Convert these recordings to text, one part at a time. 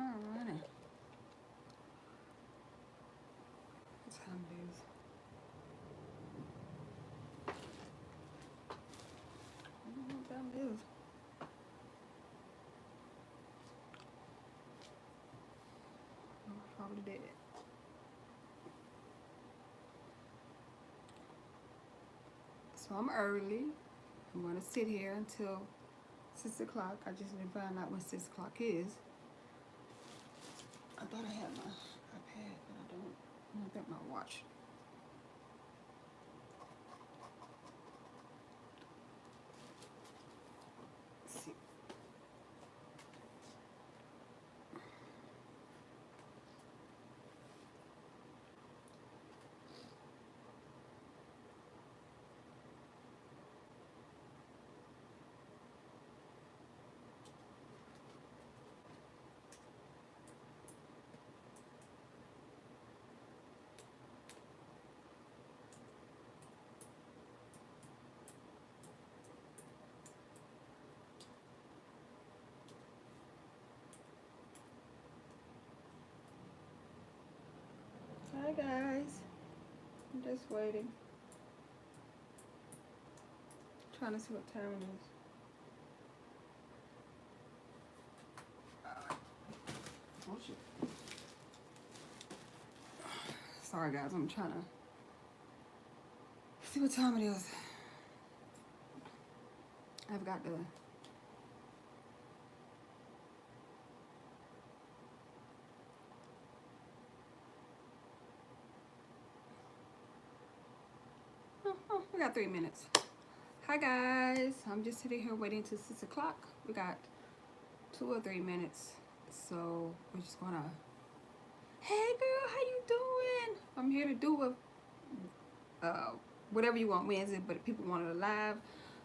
Alrighty. What time it is? I don't know what time it is. I'm probably dead. So I'm early. I'm gonna sit here until 6 o'clock. I just didn't find out when 6 o'clock is. I thought I had my iPad, but I don't think my watch. Let's see. Hi guys. I'm just waiting. Trying to see what time it is. Oh shit. Sorry guys, I'm trying to see what time it is. I've got the we got 3 minutes. Hi guys, I'm just sitting here waiting till 6 o'clock. We got 2 or 3 minutes, so we're just gonna. Hey girl, how you doing? I'm here to do a whatever you want Wednesday, but people wanted it live,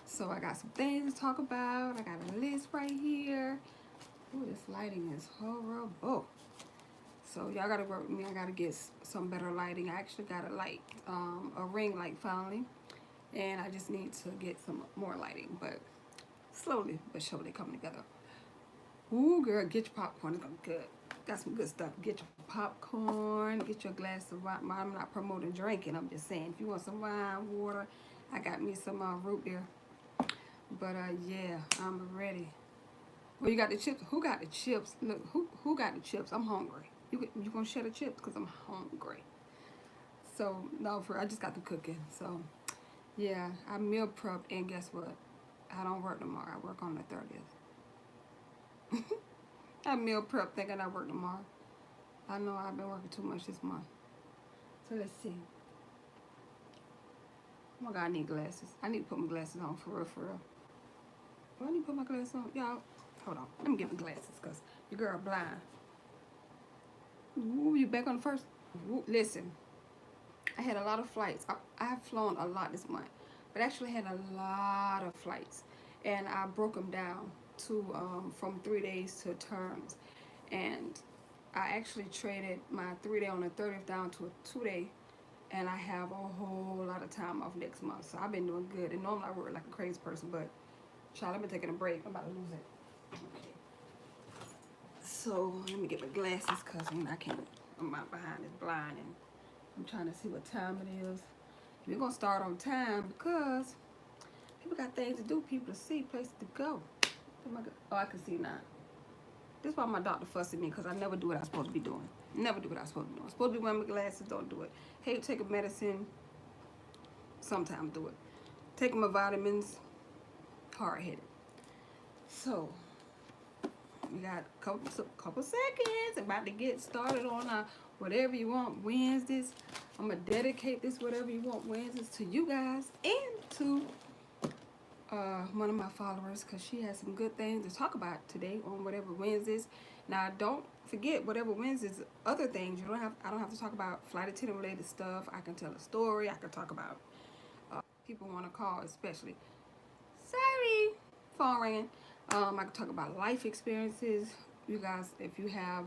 so I got some things to talk about. I got a list right here. Ooh, this lighting is horrible. So y'all gotta work with me. I gotta get some better lighting. I actually got a light, a ring light finally, and I just need to get some more lighting, but slowly but surely coming together. Ooh, girl, get your popcorn. It's gonna be good. Got some good stuff. Get your popcorn. Get your glass of wine. I'm not promoting drinking. I'm just saying, if you want some wine, water, I got me some root beer. But yeah, I'm ready. Well, you got the chips. Who got the chips? Look, who got the chips? I'm hungry. You gonna share the chips? Because I'm hungry. So, no, I just got the cooking. So, yeah, I meal prepped. And guess what? I don't work tomorrow. I work on the 30th. I meal prep thinking I work tomorrow. I know I've been working too much this month. So, let's see. Oh my God, I need glasses. I need to put my glasses on for real, for real. Do I need to put my glasses on? Y'all, hold on. Let me get my glasses because your girl blind. Ooh, you back on the first? Ooh, listen, I had a lot of flights. I have flown a lot this month, but actually had a lot of flights. And I broke them down to from 3 days to terms. And I actually traded my 3-day on the 30th down to a 2-day. And I have a whole lot of time off next month. So I've been doing good. And normally I work like a crazy person, but child, I've been taking a break. I'm about to lose it. Okay. So let me get my glasses because I can't. I'm out behind this blind and I'm trying to see what time it is. We're gonna start on time because people got things to do, people to see, places to go. Oh, I can see now. This is why my doctor fussed at me because I never do what I'm supposed to be doing. Never do what I'm supposed to be doing. I'm supposed to be wearing my glasses, don't do it. Hate taking medicine, sometimes do it. Taking my vitamins, hard-headed. So we got a couple seconds. About to get started on our Whatever You Want Wednesdays. I'm going to dedicate this Whatever You Want Wednesdays to you guys and to one of my followers because she has some good things to talk about today on Whatever Wednesdays. Now, don't forget Whatever Wednesdays, other things. I don't have to talk about flight attendant related stuff. I can tell a story. I can talk about people want to call, especially. Sorry, phone ringing. I can talk about life experiences. You guys, if you have,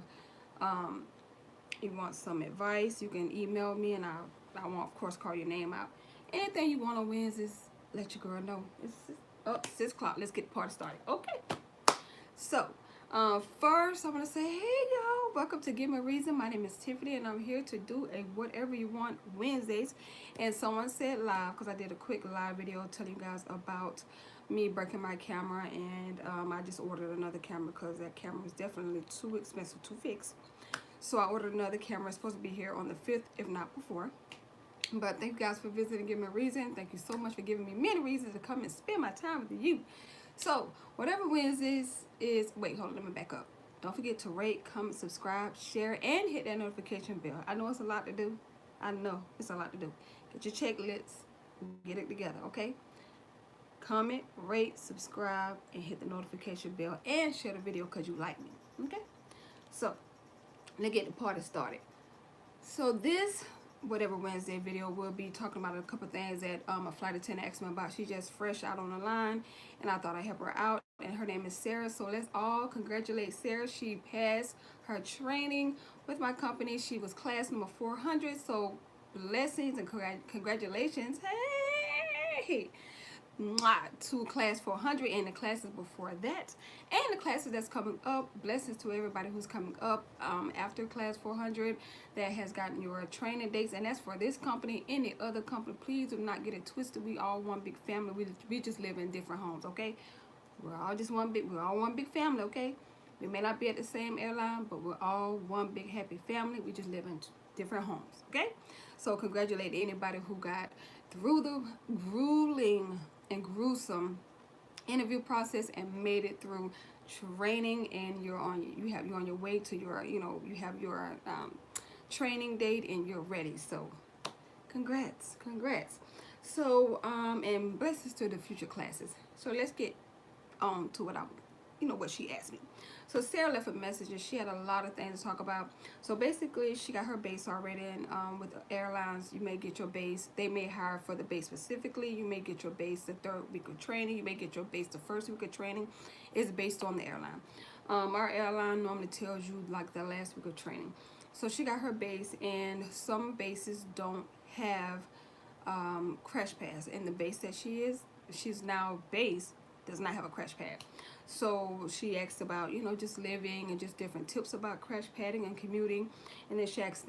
you want some advice, you can email me and I won't, of course, call your name out. Anything you want on Wednesdays, let your girl know. It's 6 o'clock. Let's get the party started. Okay. So, First, I want to say, hey y'all, welcome to Give Me a Reason. My name is Tiffany, and I'm here to do a Whatever You Want Wednesdays. And someone said live, because I did a quick live video telling you guys about me breaking my camera, and I just ordered another camera because that camera was definitely too expensive to fix. So I ordered another camera. It's supposed to be here on the 5th, if not before. But thank you guys for visiting, Give Me a Reason. Thank you so much for giving me many reasons to come and spend my time with you. So, Whatever Wednesdays is, wait, hold on, let me back up. Don't forget to rate, comment, subscribe, share, and hit that notification bell. I know it's a lot to do. I know it's a lot to do. Get your checklists, get it together, okay? Comment, rate, subscribe, and hit the notification bell, and share the video because you like me, okay? So, let's get the party started. So this Whatever Wednesday video will be talking about a couple things that a flight attendant asked me about. She's just fresh out on the line, and I thought I'd help her out. And her name is Sarah. So let's all congratulate Sarah. She passed her training with my company. She was class number 400. So blessings and congratulations. Hey! To class 400 and the classes before that, and the classes that's coming up. Blessings to everybody who's coming up after class 400 that has gotten your training dates, and that's for this company. Any other company, please do not get it twisted. We all one big family. We just live in different homes, okay? We're all one big family, okay? We may not be at the same airline, but we're all one big happy family. We just live in different homes, okay? So congratulate anybody who got through the grueling and gruesome interview process and made it through training, and you're on your way to your, you have your training date and you're ready. So congrats. So and blessings to the future classes. So let's get on to what she asked me. So Sarah left a message, and she had a lot of things to talk about. So basically, she got her base already, and with the airlines, you may get your base. They may hire for the base specifically. You may get your base the 3rd week of training. You may get your base the 1st week of training. It's based on the airline. Our airline normally tells you like the last week of training. So she got her base, and some bases don't have crash pads. And the base that she's now based does not have a crash pad. So she asked about, just living and just different tips about crash padding and commuting. And then she asked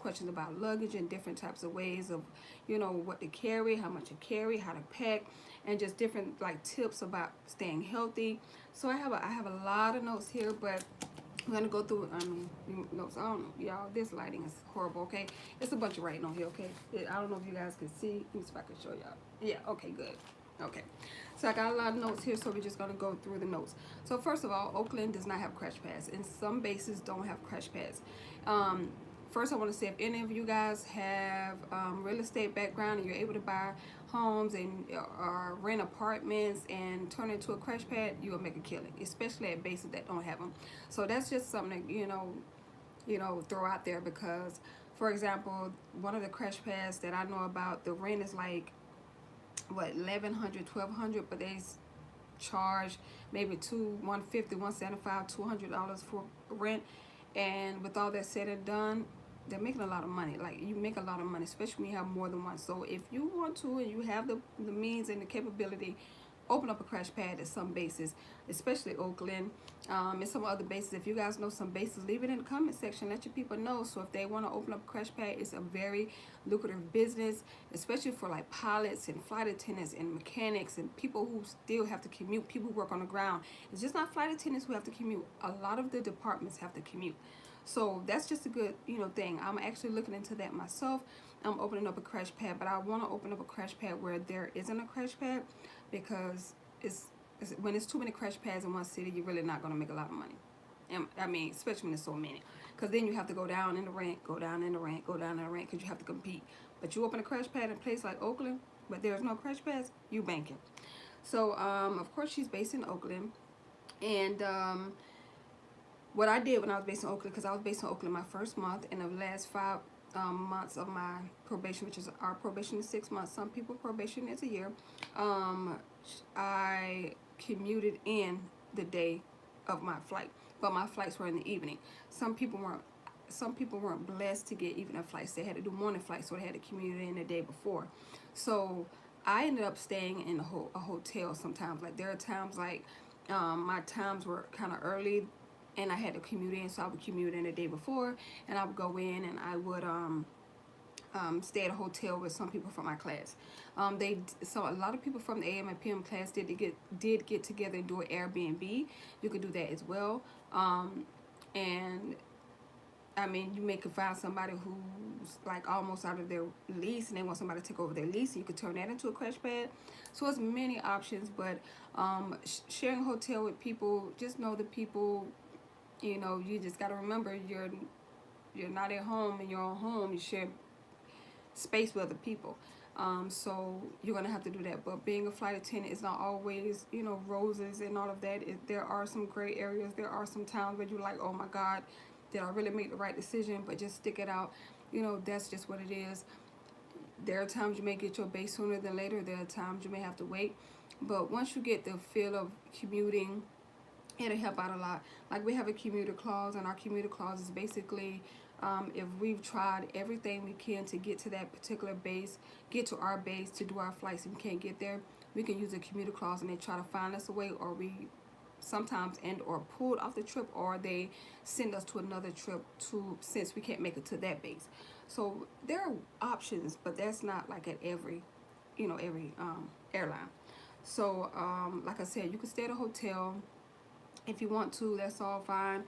questions about luggage and different types of ways of, what to carry, how much to carry, how to pack, and just different like tips about staying healthy. So I have a lot of notes here, but I'm gonna go through. Notes. I don't know, y'all. This lighting is horrible. Okay, it's a bunch of writing on here. Okay, I don't know if you guys can see. Let me see if I can show y'all. Yeah. Okay. Good. Okay, so I got a lot of notes here, so we're just going to go through the notes. So first of all, Oakland does not have crash pads, and some bases don't have crash pads. First, I want to say, if any of you guys have real estate background and you're able to buy homes and rent apartments and turn it into a crash pad, you will make a killing, especially at bases that don't have them. So that's just something that, throw out there, because, for example, one of the crash pads that I know about, the rent is like, what, $1,100, $1,200, but they charge maybe $150, $175, $200 for rent. And with all that said and done, they're making a lot of money. Like, you make a lot of money, especially when you have more than one. So if you want to, and you have the means and the capability, open up a crash pad at some bases, especially Oakland, and some other bases. If you guys know some bases, leave it in the comment section. Let your people know. So if they want to open up a crash pad, it's a very lucrative business, especially for like pilots and flight attendants and mechanics and people who still have to commute, people who work on the ground. It's just not flight attendants who have to commute. A lot of the departments have to commute. So that's just a good, thing. I'm actually looking into that myself. I'm opening up a crash pad, but I want to open up a crash pad where there isn't a crash pad, because when it's too many crash pads in one city, you're really not going to make a lot of money. And I mean, especially when there's so many, because then you have to go down in the rent, because you have to compete. But you open a crash pad in a place like Oakland, but there's no crash pads, you banking. So of course she's based in Oakland, and what I did when I was based in Oakland, because I was based in Oakland my first month, and the last 5 months of my probation, which is our probation is 6 months. Some people probation is a year. I commuted in the day of my flight, but my flights were in the evening. Some people weren't blessed to get evening flights. They had to do morning flights, so they had to commute in the day before. So I ended up staying in a hotel sometimes. Like, there are times like My times were kind of early, and I had to commute in, so I would commute in the day before, and I would go in, and I would stay at a hotel with some people from my class. So a lot of people from the AM and PM class did get together and do an Airbnb. You could do that as well. And I mean, you may could find somebody who's like almost out of their lease and they want somebody to take over their lease. So you could turn that into a crash pad. So it's many options, but sharing a hotel with people, just know the people. You know, you just got to remember you're not at home in your own home. You share space with other people. So you're gonna have to do that. But being a flight attendant is not always, roses and all of that. There are some gray areas. There are some times where you're like, oh my God, did I really make the right decision? But just stick it out. That's just what it is. There are times you may get your base sooner than later. There are times you may have to wait. But once you get the feel of commuting, it'll help out a lot. Like we have a commuter clause, and our commuter clause is basically if we've tried everything we can to get to that particular base, get to our base to do our flights, and we can't get there, we can use a commuter clause, and they try to find us a way, or we sometimes and or pulled off the trip, or they send us to another trip to since we can't make it to that base. So there are options, but that's not like at every airline. So like I said, you can stay at a hotel if you want to. That's all fine.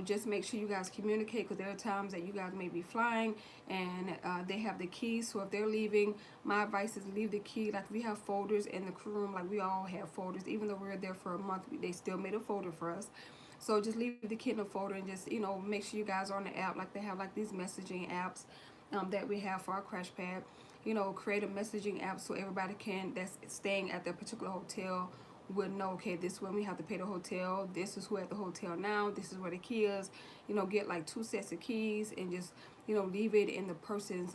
Just make sure you guys communicate, because there are times that you guys may be flying and they have the keys. So if they're leaving, my advice is leave the key. Like we have folders in the crew room, like we all have folders. Even though we were there for a month, they still made a folder for us. So just leave the key in the folder, and just make sure you guys are on the app. Like they have like these messaging apps that we have for our crash pad. Create a messaging app so everybody that's staying at that particular hotel would know, okay, this is when we have to pay the hotel, this is who at the hotel now, this is where the key is. Get like 2 sets of keys, and just leave it in the person's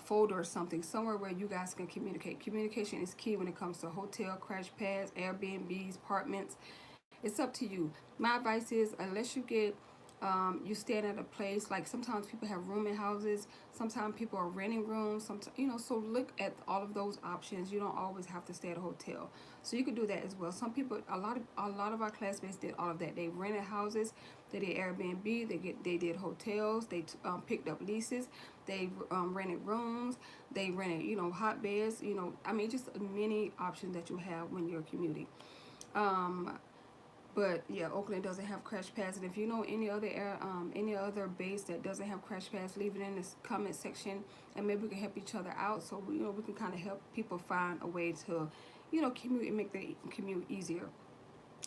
folder or something, somewhere where you guys can communicate. Communication is key when it comes to hotel, crash pads, Airbnbs, apartments. It's up to you. My advice is, unless you staying at a place, like sometimes people have rooming houses, sometimes people are renting rooms, so look at all of those options. You don't always have to stay at a hotel, so you could do that as well. Some people, a lot of our classmates did all of that. They rented houses, they did Airbnb, they did hotels, they picked up leases, they rented rooms, they rented hotbeds. Just many options that you have when you're commuting. But yeah, Oakland doesn't have crash pads, and if you know any other base that doesn't have crash pads, leave it in the comment section, and maybe we can help each other out. So we can kind of help people find a way to, commute and make the commute easier.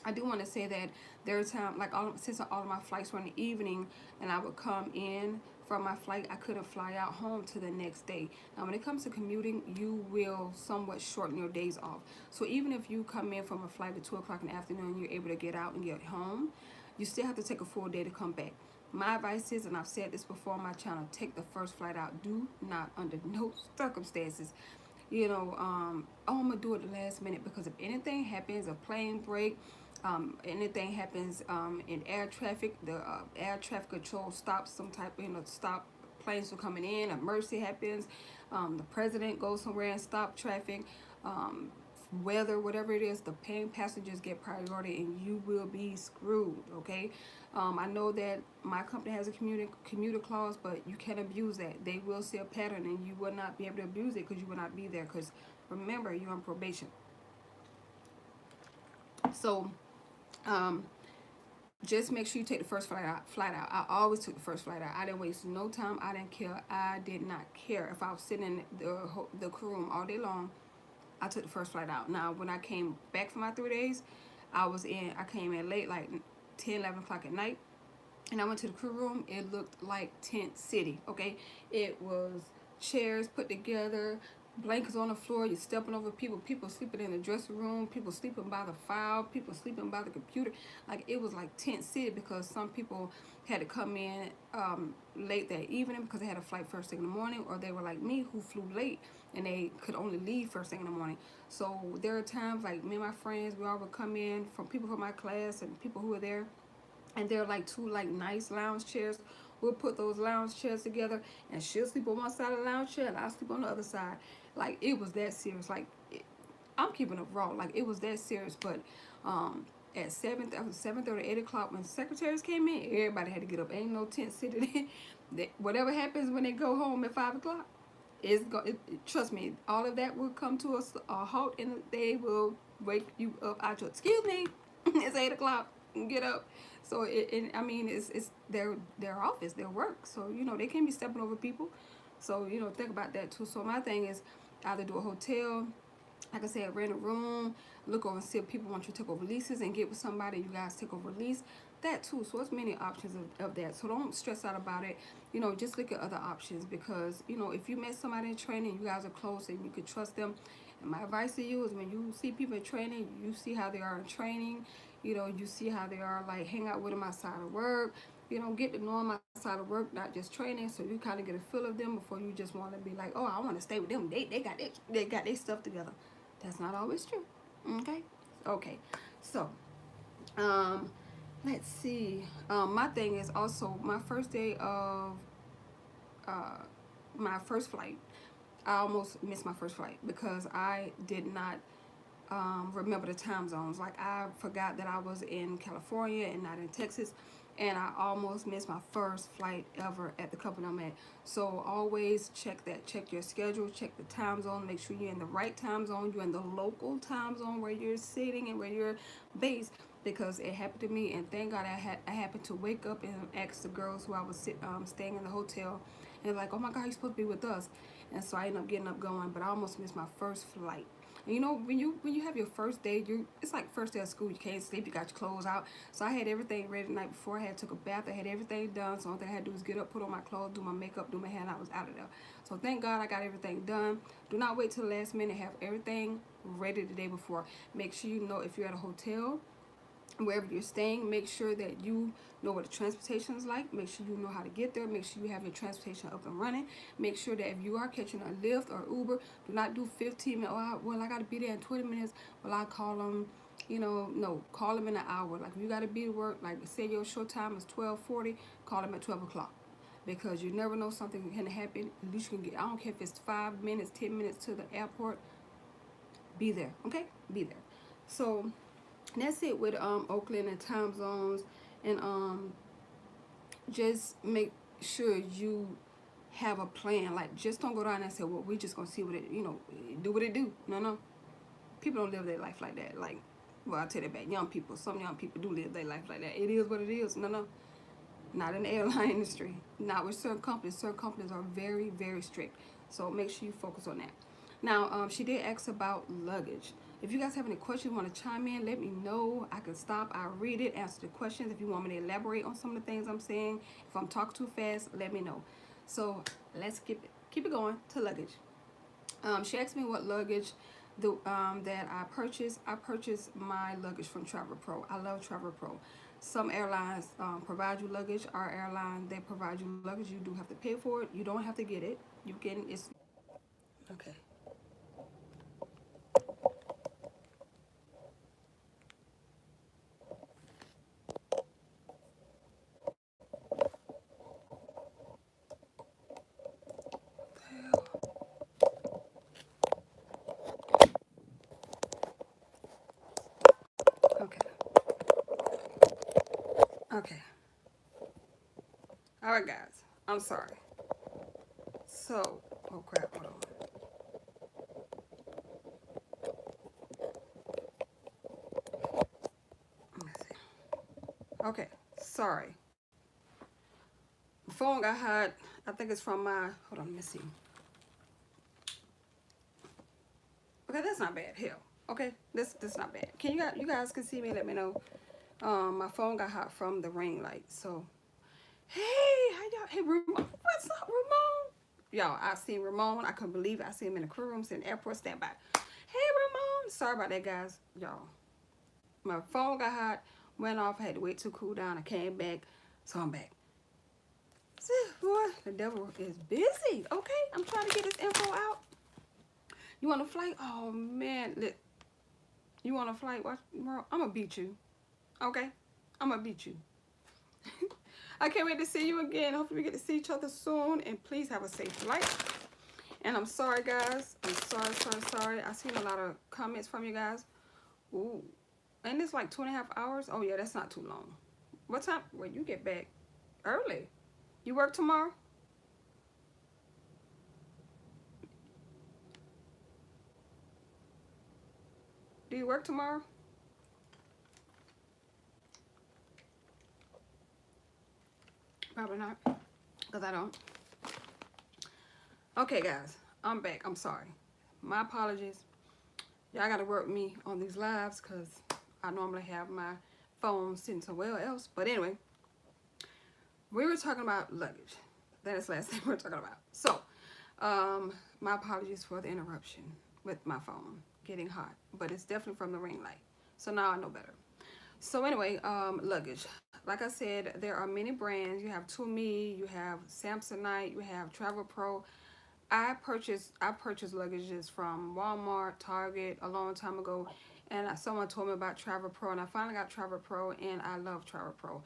I do want to say that there are times, like since all of my flights were in the evening, and I would come in from my flight, I couldn't fly out home to the next day. Now, when it comes to commuting, you will somewhat shorten your days off. So even if you come in from a flight at 2 o'clock in the afternoon, you're able to get out and get home, you still have to take a full day to come back. My advice is, and I've said this before on my channel, take the first flight out. Do not, under no circumstances, oh, I'm gonna do it the last minute, because if anything happens, a plane break, anything happens in air traffic, the air traffic control stops some type, stop planes from coming in, emergency happens, the president goes somewhere and stop traffic, weather, whatever it is, the paying passengers get priority, and you will be screwed. Okay. I know that my company has a commuter clause, but you can't abuse that. They will see a pattern, and you will not be able to abuse it, because you will not be there, because remember, you're on probation. So just make sure you take the first flight out. I always took the first flight out. I didn't waste no time. I didn't care. I did not care if I was sitting in the crew room all day long. I took the first flight out. Now, when I came back for my 3 days, I came in late, like 10, 11 o'clock at night, and I went to the crew room. It looked like Tent City. Okay, it was chairs put together, blankets on the floor, you're stepping over people sleeping in the dressing room, people sleeping by the file, people sleeping by the computer. Like, it was like Tent City, because some people had to come in late that evening because they had a flight first thing in the morning, or they were like me, who flew late and they could only leave first thing in the morning. So there are times, like, me and my friends, we all would come in, from people from my class and people who were there, and they're like 2 like nice lounge chairs. We'll put those lounge chairs together, and she'll sleep on one side of the lounge chair and I'll sleep on the other side. Like, it was that serious. Like, I'm keeping it raw. Like, it was that serious. But at 7:30, 8 o'clock, when secretaries came in, everybody had to get up. Ain't no tent city. Whatever happens when they go home at 5 o'clock, trust me, all of that will come to a halt, and they will wake you up out your, excuse me, it's 8 o'clock, get up. So I mean, it's their office, their work. So, you know, they can't be stepping over people. So, you know, think about that too. So my thing is either do a hotel, like I said, rent a room, look over and see if people want you to take over leases, and get with somebody, you guys take over lease. That too. So it's many options of that. So don't stress out about it. You know, just look at other options, because, you know, if you met somebody in training, you guys are close and you can trust them. And my advice to you is, when you see people in training, you see how they are in training. You know, you see how they are, like, hang out with them outside of work. You know, get to know them outside of work, not just training. So you kind of get a feel of them before you just want to be like, oh, I want to stay with them. They got their stuff together. That's not always true. Okay. Okay. So, let's see. My thing is also my first day of my first flight. I almost missed my first flight because I did not remember the time zones. Like, I forgot that I was in California and not in Texas, and I almost missed my first flight ever at the company I'm at. So always check that. Check your schedule. Check the time zone. Make sure you're in the right time zone. You're in the local time zone where you're sitting and where you're based. Because it happened to me, and thank God I happened to wake up and ask the girls who I was staying in the hotel, and they're like, oh my God, you're supposed to be with us. And so I ended up getting up going, but I almost missed my first flight. And you know, when you have your first day, it's like first day of school. You can't sleep. You got your clothes out. So I had everything ready the night before. I had took a bath. I had everything done. So all thing I had to do was get up, put on my clothes, do my makeup, do my hair, and I was out of there. So thank God I got everything done. Do not wait till the last minute. Have everything ready the day before. Make sure you know if you're at a hotel, wherever you're staying, make sure that you know what the transportation is like. Make sure you know how to get there. Make sure you have your transportation up and running. Make sure that if you are catching a Lyft or Uber, do not do 15 minutes. Oh, well, I got to be there in 20 minutes. Well, I call them, you know, no, call them in an hour. Like, if you got to be to work, like, say your show time is 12:40, call them at 12 o'clock. Because you never know, something can happen. At least you can get, I don't care if it's 5 minutes, 10 minutes to the airport. Be there, okay? Be there. So that's it with Oakland and time zones. And just make sure you have a plan. Like, just don't go down and say, well, we just gonna see what it, you know, do what it do. No, people don't live their life like that. Like, well, I'll tell you about young people. Some young people do live their life like that. It is what it is. No, not in the airline industry. Not with certain companies. Certain companies are very, very strict. So make sure you focus on that. Now, she did ask about luggage. If you guys have any questions, want to chime in, let me know. I can stop. I'll read it, answer the questions. If you want me to elaborate on some of the things I'm saying, if I'm talking too fast, let me know. So let's keep it going to luggage. She asked me what luggage that I purchased. I purchased my luggage from Travel Pro. I love Travel Pro. Some airlines provide you luggage. Our airline, they provide you luggage. You do have to pay for it. You don't have to get it. You can. It's okay. Okay. Okay. All right, guys. I'm sorry. So, oh crap, hold on. Let me see. Okay, sorry. The phone got hot. I think it's from my, hold on, let me see. Okay, that's not bad. Hell. Okay, this not bad. Can you guys can see me? Let me know. My phone got hot from the ring light. So, hey, how y'all? Hey, Ramon, what's up, Ramon? Y'all, I seen Ramon. I couldn't believe it. I seen him in the crew room, in the airport, stand by. Hey, Ramon. Sorry about that, guys. Y'all, my phone got hot, went off. I had to wait to cool down. I came back, so I'm back. See, boy, the devil is busy. Okay, I'm trying to get this info out. You want a flight? Oh man, you want a flight? Watch, bro, I'm gonna beat you. Okay, I'm gonna beat you. I can't wait to see you again. Hopefully we get to see each other soon, and please have a safe flight. And I'm sorry, guys. I'm sorry. I seen a lot of comments from you guys. Ooh. And it's like 2.5 hours. Oh, yeah, that's not too long. What time? Well, you get back early. You work tomorrow? Do you work tomorrow? Probably not, because I don't. Okay, guys. I'm back. I'm sorry. My apologies. Y'all got to work me on these lives because I normally have my phone sitting somewhere else. But anyway, we were talking about luggage. That is the last thing we were talking about. So, my apologies for the interruption with my phone getting hot. But it's definitely from the ring light. So now I know better. So anyway, luggage. Like I said, there are many brands. You have Tumi, you have Samsonite, you have Travel Pro. I purchased luggages from Walmart, Target a long time ago, and someone told me about Travel Pro, and I finally got Travel Pro, and I love Travel Pro.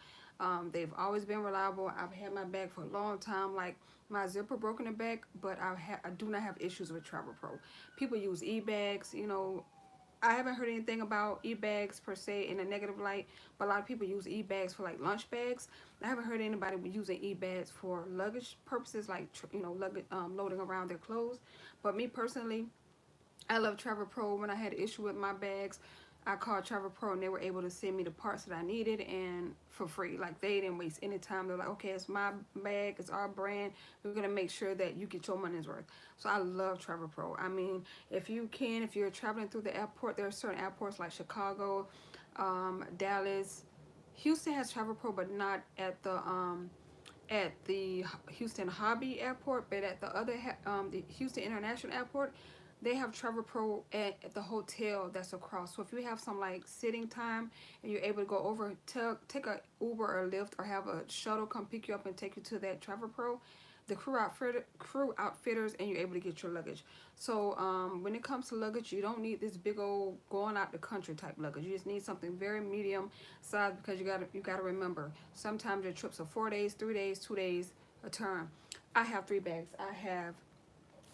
They've always been reliable. I've had my bag for a long time. Like my zipper broke in the back, but I do not have issues with Travel Pro. People use e-bags, you know. I haven't heard anything about e-bags per se in a negative light, but a lot of people use e-bags for like lunch bags. I haven't heard anybody using e-bags for luggage purposes, like luggage, loading around their clothes. But me personally, I love Travel Pro. When I had an issue with my bags, I called Travel Pro and they were able to send me the parts that I needed and for free. Like they didn't waste any time. They're like, okay, it's my bag, it's our brand. We're gonna make sure that you get your money's worth. So I love Travel Pro. I mean, if you're traveling through the airport, there are certain airports like Chicago, Dallas. Houston has Travel Pro, but not at the Houston Hobby Airport, but at the Houston International Airport, they have Travel Pro at the hotel that's across. So if you have some like sitting time and you're able to go over, take a Uber or Lyft or have a shuttle come pick you up and take you to that Travel Pro, the crew outfitters, and you're able to get your luggage. So when it comes to luggage, you don't need this big old going out the country type luggage. You just need something very medium size because you gotta remember sometimes your trips are 4 days, 3 days, 2 days a turn. I have 3 bags. I'll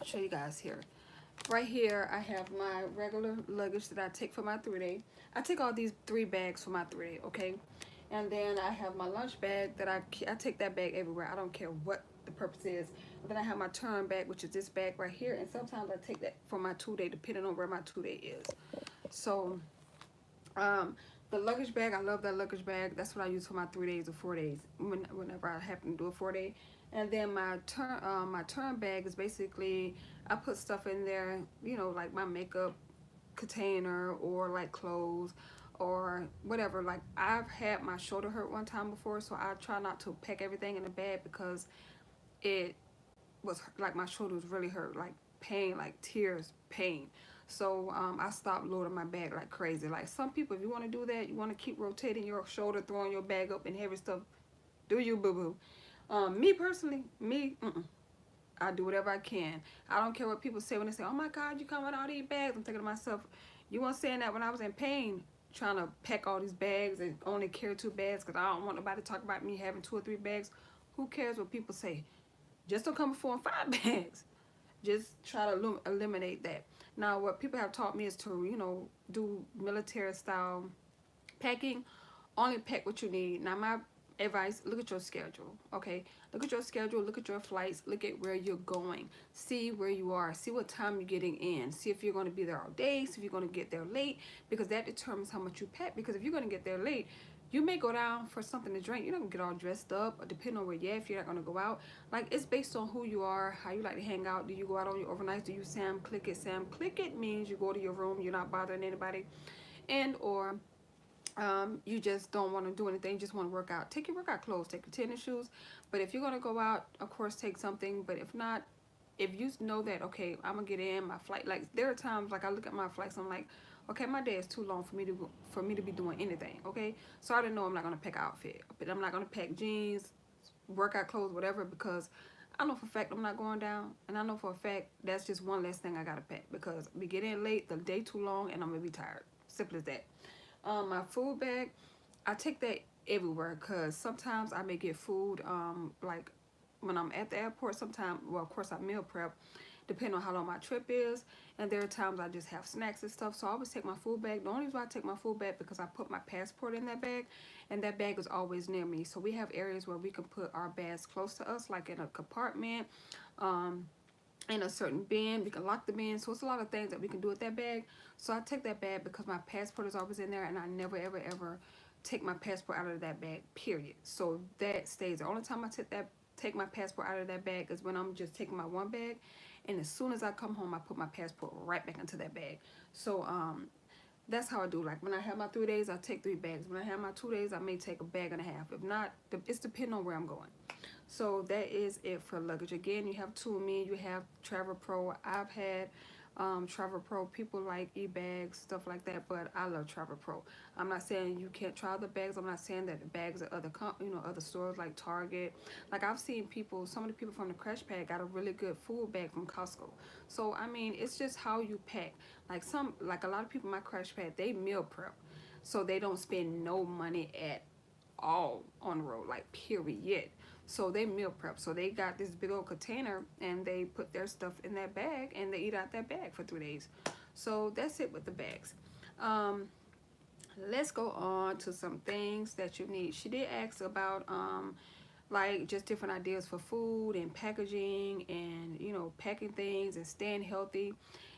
show you guys here. Right here, I have my regular luggage that I take for my 3 day. I take all these 3 bags for my 3 day, okay? And then I have my lunch bag that I take that bag everywhere. I don't care what the purpose is. And then I have my turn bag, which is this bag right here. And sometimes I take that for my 2 day, depending on where my 2 day is. So, the luggage bag, I love that luggage bag. That's what I use for my 3 days or 4 days, whenever I happen to do a 4 day. And then my turn bag is basically I put stuff in there, like my makeup container or like clothes or whatever. Like I've had my shoulder hurt one time before, so I try not to pack everything in the bag because it was like my shoulder was really hurt, like pain, like tears, pain. So I stopped loading my bag like crazy. Like some people, if you want to do that, you want to keep rotating your shoulder, throwing your bag up and heavy stuff, do you, boo boo? Me personally, I do whatever I can. I don't care what people say when they say, "Oh my God, you come with all these bags." I'm thinking to myself, you weren't saying that when I was in pain, trying to pack all these bags and only carry 2 bags because I don't want nobody to talk about me having 2 or 3 bags. Who cares what people say? Just don't come with 4 and 5 bags. Just try to eliminate that. Now, what people have taught me is to, do military style packing. Only pack what you need. Now, my advice, look at your schedule, okay? Look at your schedule, look at your flights, look at where you're going. See where you are. See what time you're getting in. See if you're going to be there all day. See if you're going to get there late, because that determines how much you pack. Because if you're going to get there late, you may go down for something to drink. You're not going to get all dressed up, or depending on where you're at, if you're not going to go out. Like, it's based on who you are, how you like to hang out. Do you go out on your overnights? Do you Sam click it? Sam click it means you go to your room, you're not bothering anybody. And or you just don't want to do anything, you just want to work out. Take your workout clothes, take your tennis shoes. But if you're going to go out, of course, take something. But if not, if you know that, okay, I'm going to get in my flight. Like, there are times, like, I look at my flights, I'm like, okay, my day is too long for me to be doing anything, okay? So I already know I'm not going to pack an outfit. But I'm not going to pack jeans, workout clothes, whatever, because I know for a fact I'm not going down. And I know for a fact that's just one less thing I got to pack, because we get in late, the day too long, and I'm going to be tired. Simple as that. My food bag, I take that everywhere because sometimes I may get food like when I'm at the airport. Sometimes, well, of course, I meal prep, depending on how long my trip is. And there are times I just have snacks and stuff. So I always take my food bag. The only reason why I take my food bag because I put my passport in that bag, and that bag is always near me. So we have areas where we can put our bags close to us, like in a compartment, in a certain bin. We can lock the bin. So it's a lot of things that we can do with that bag. So I take that bag because my passport is always in there, and I never ever ever take my passport out of that bag, period. So that stays. The only time I take my passport out of that bag is when I'm just taking my one bag, and as soon as I come home I put my passport right back into that bag. So that's how I do. Like when I have my 3 days, I take 3 bags. When I have my 2 days, I may take a bag and a half. If not, it's depending on where I'm going. So that is it for luggage. Again, you have Tumi, you have Travel Pro. I've had Travel Pro. People like e-bags, stuff like that, but I love Travel Pro. I'm not saying you can't try the bags. I'm not saying that the bags at other other stores like Target. Like I've seen people, some of the people from the Crash Pad got a really good food bag from Costco. So I mean, it's just how you pack. Like a lot of people in my Crash Pad, they meal prep, so they don't spend no money at all on the road, like period. So they meal prep. So they got this big old container and they put their stuff in that bag and they eat out that bag for 3 days. So that's it with the bags. Let's go on to some things that you need. She did ask about like just different ideas for food and packaging and packing things and staying healthy,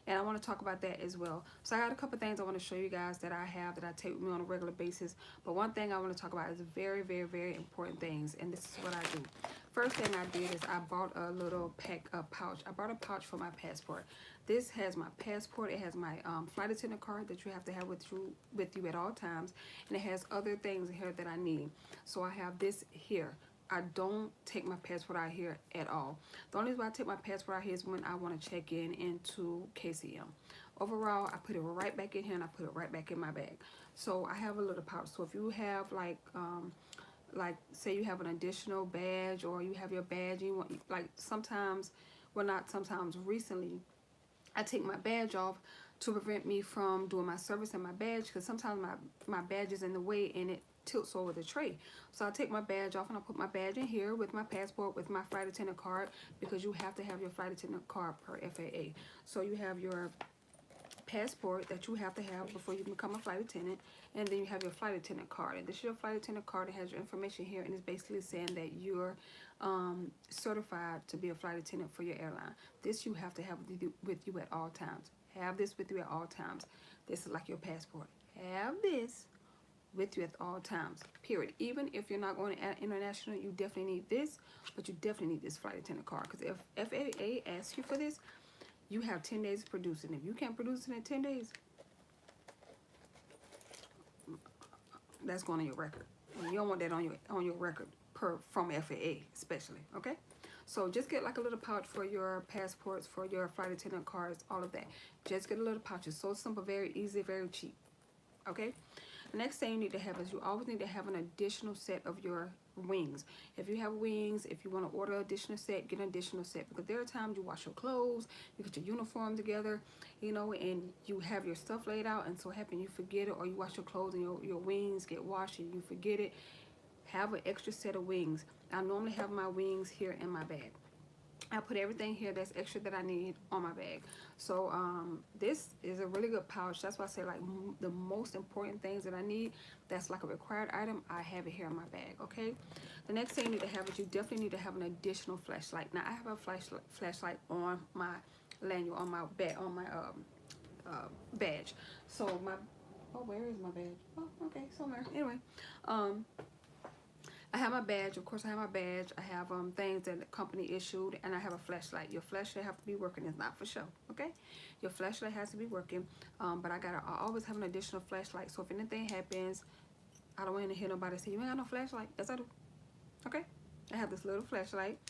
and I want to talk about that as well. So I got a couple things I want to show you guys that I have that I take with me on a regular basis, but one thing I want to talk about is very very very important things, and this is what I do. First thing I did is I bought a little pouch. I bought a pouch for my passport. This has my passport. It has my flight attendant card that you have to have with you at all times, and it has other things in here that I need. So I have this here. I don't take my passport out here at all. The only reason I take my passport out here is when I want to check in into KCM. Overall, I put it right back in here and I put it right back in my bag. So I have a little pouch. So if you have like say you have an additional badge, or you have your badge and you want, like sometimes, well not sometimes, recently I take my badge off to prevent me from doing my service in my badge, because sometimes my badge is in the way and it tilts over the tray. So I take my badge off and I put my badge in here with my passport, with my flight attendant card, because you have to have your flight attendant card per FAA. So you have your passport that you have to have before you become a flight attendant, and then you have your flight attendant card, and this is your flight attendant card. It has your information here, and it's basically saying that you're certified to be a flight attendant for your airline. This you have to have with you at all times. Have this with you at all times. This is like your passport. Have this with you at all times, period. Even if you're not going international, you definitely need this, but you definitely need this flight attendant card, because if FAA asks you for this, you have 10 days to produce it. And if you can't produce it in 10 days, that's going on your record. And you don't want that on your record from FAA especially, okay? So just get like a little pouch for your passports, for your flight attendant cards, all of that. Just get a little pouch. It's so simple, very easy, very cheap, okay? The next thing you need to have is you always need to have an additional set of your wings. If you have wings, if you want to order an additional set, get an additional set, because there are times you wash your clothes, you get your uniform together, and you have your stuff laid out, and so happen you forget it, or you wash your clothes and your wings get washed and you forget it. Have an extra set of wings. I normally have my wings here in my bag. I put everything here that's extra that I need on my bag. So this is a really good pouch. That's why I say, like, the most important things that I need, that's like a required item, I have it here in my bag, okay? The next thing you need to have is you definitely need to have an additional flashlight. Now I have a flashlight on my lanyard, on my badge. So where is my badge? Oh, okay, somewhere. Anyway, I have my badge. Of course, I have my badge. I have things that the company issued, and I have a flashlight. Your flashlight have to be working. It's not for show, okay? Your flashlight has to be working. But I always have an additional flashlight. So if anything happens, I don't want to hear nobody say, "You ain't got no flashlight." Yes, I do. Okay? I have this little flashlight,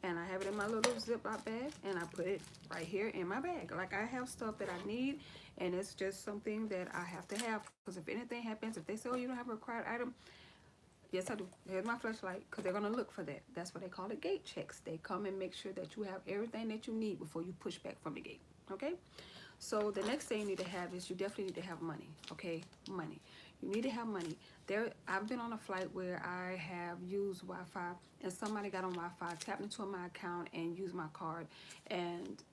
and I have it in my little Ziploc bag, and I put it right here in my bag. Like, I have stuff that I need, and it's just something that I have to have, because if anything happens, if they say, "Oh, you don't have a required item," yes, I do. Here's my flashlight, because they're going to look for that. That's what they call it, gate checks. They come and make sure that you have everything that you need before you push back from the gate, okay? So the next thing you need to have is you definitely need to have money, okay? Money. You need to have money. I've been on a flight where I have used Wi-Fi, and somebody got on Wi-Fi, tapped into my account, and used my card, and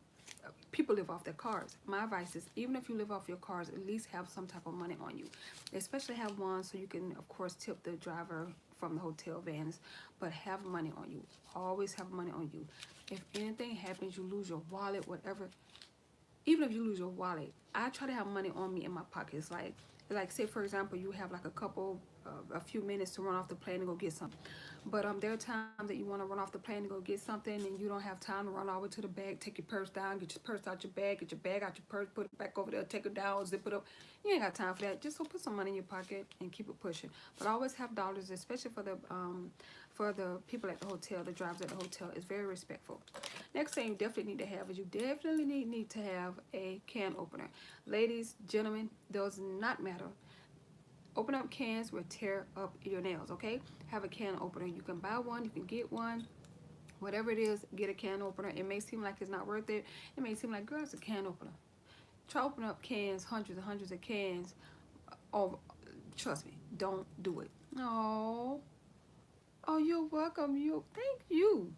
people live off their cars. My advice is, even if you live off your cars, at least have some type of money on you. Especially have one so you can, of course, tip the driver from the hotel vans, but have money on you. Always have money on you. If anything happens, you lose your wallet, whatever, even if you lose your wallet, I try to have money on me in my pockets. Like say for example, you have like a few minutes to run off the plane and go get something. But there are times that you want to run off the plane and go get something, and you don't have time to run all the way to the bag, take your purse down, get your purse out your bag, get your bag out your purse, put it back over there, take it down, zip it up. You ain't got time for that. Just go put some money in your pocket and keep it pushing. But always have dollars, especially for the people at the hotel, the drivers at the hotel. It's very respectful. Next thing you definitely need to have is you definitely need to have a can opener. Ladies, gentlemen, does not matter. Open up cans will tear up your nails, okay? Have a can opener. You can buy one, you can get one. Whatever it is, get a can opener. It may seem like it's not worth it. It may seem like, girl, it's a can opener. Try open up cans, hundreds and hundreds of cans. Oh, trust me, don't do it. Oh, oh, you're welcome. Thank you.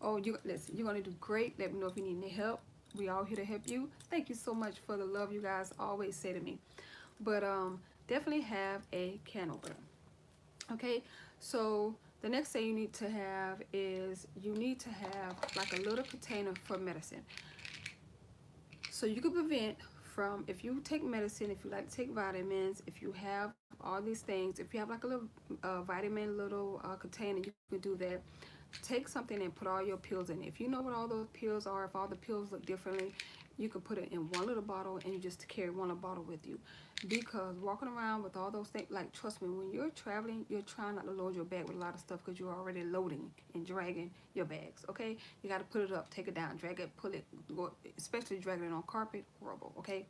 Oh, you listen, you're gonna do great. Let me know if you need any help. We all here to help you. Thank you so much for the love you guys always say to me. But definitely have a can opener. Okay, so the next thing you need to have is you need to have like a little container for medicine. So you can prevent from, if you take medicine, if you like to take vitamins, if you have all these things, if you have like a little vitamin little container, you can do that. Take something and put all your pills in it. If you know what all those pills are, if all the pills look differently, you can put it in one little bottle and you just carry one little bottle with you. Because walking around with all those things, like trust me, when you're traveling, you're trying not to load your bag with a lot of stuff because you're already loading and dragging your bags, okay? You got to put it up, take it down, drag it, pull it, especially dragging it on carpet, horrible, okay?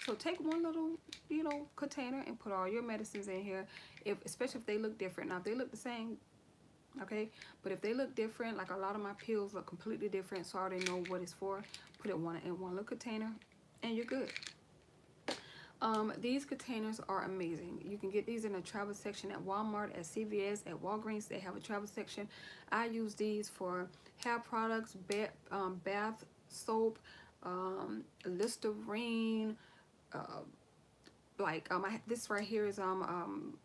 So take one little, container and put all your medicines in here, especially if they look different. Now, if they look the same, okay, but if they look different, like a lot of my pills look completely different, so I already know what it's for. Put it in one little container and you're good. These containers are amazing. You can get these in a travel section at Walmart, at CVS, at Walgreens. They have a travel section. I use these for hair products, bath soap, Listerine, this right here is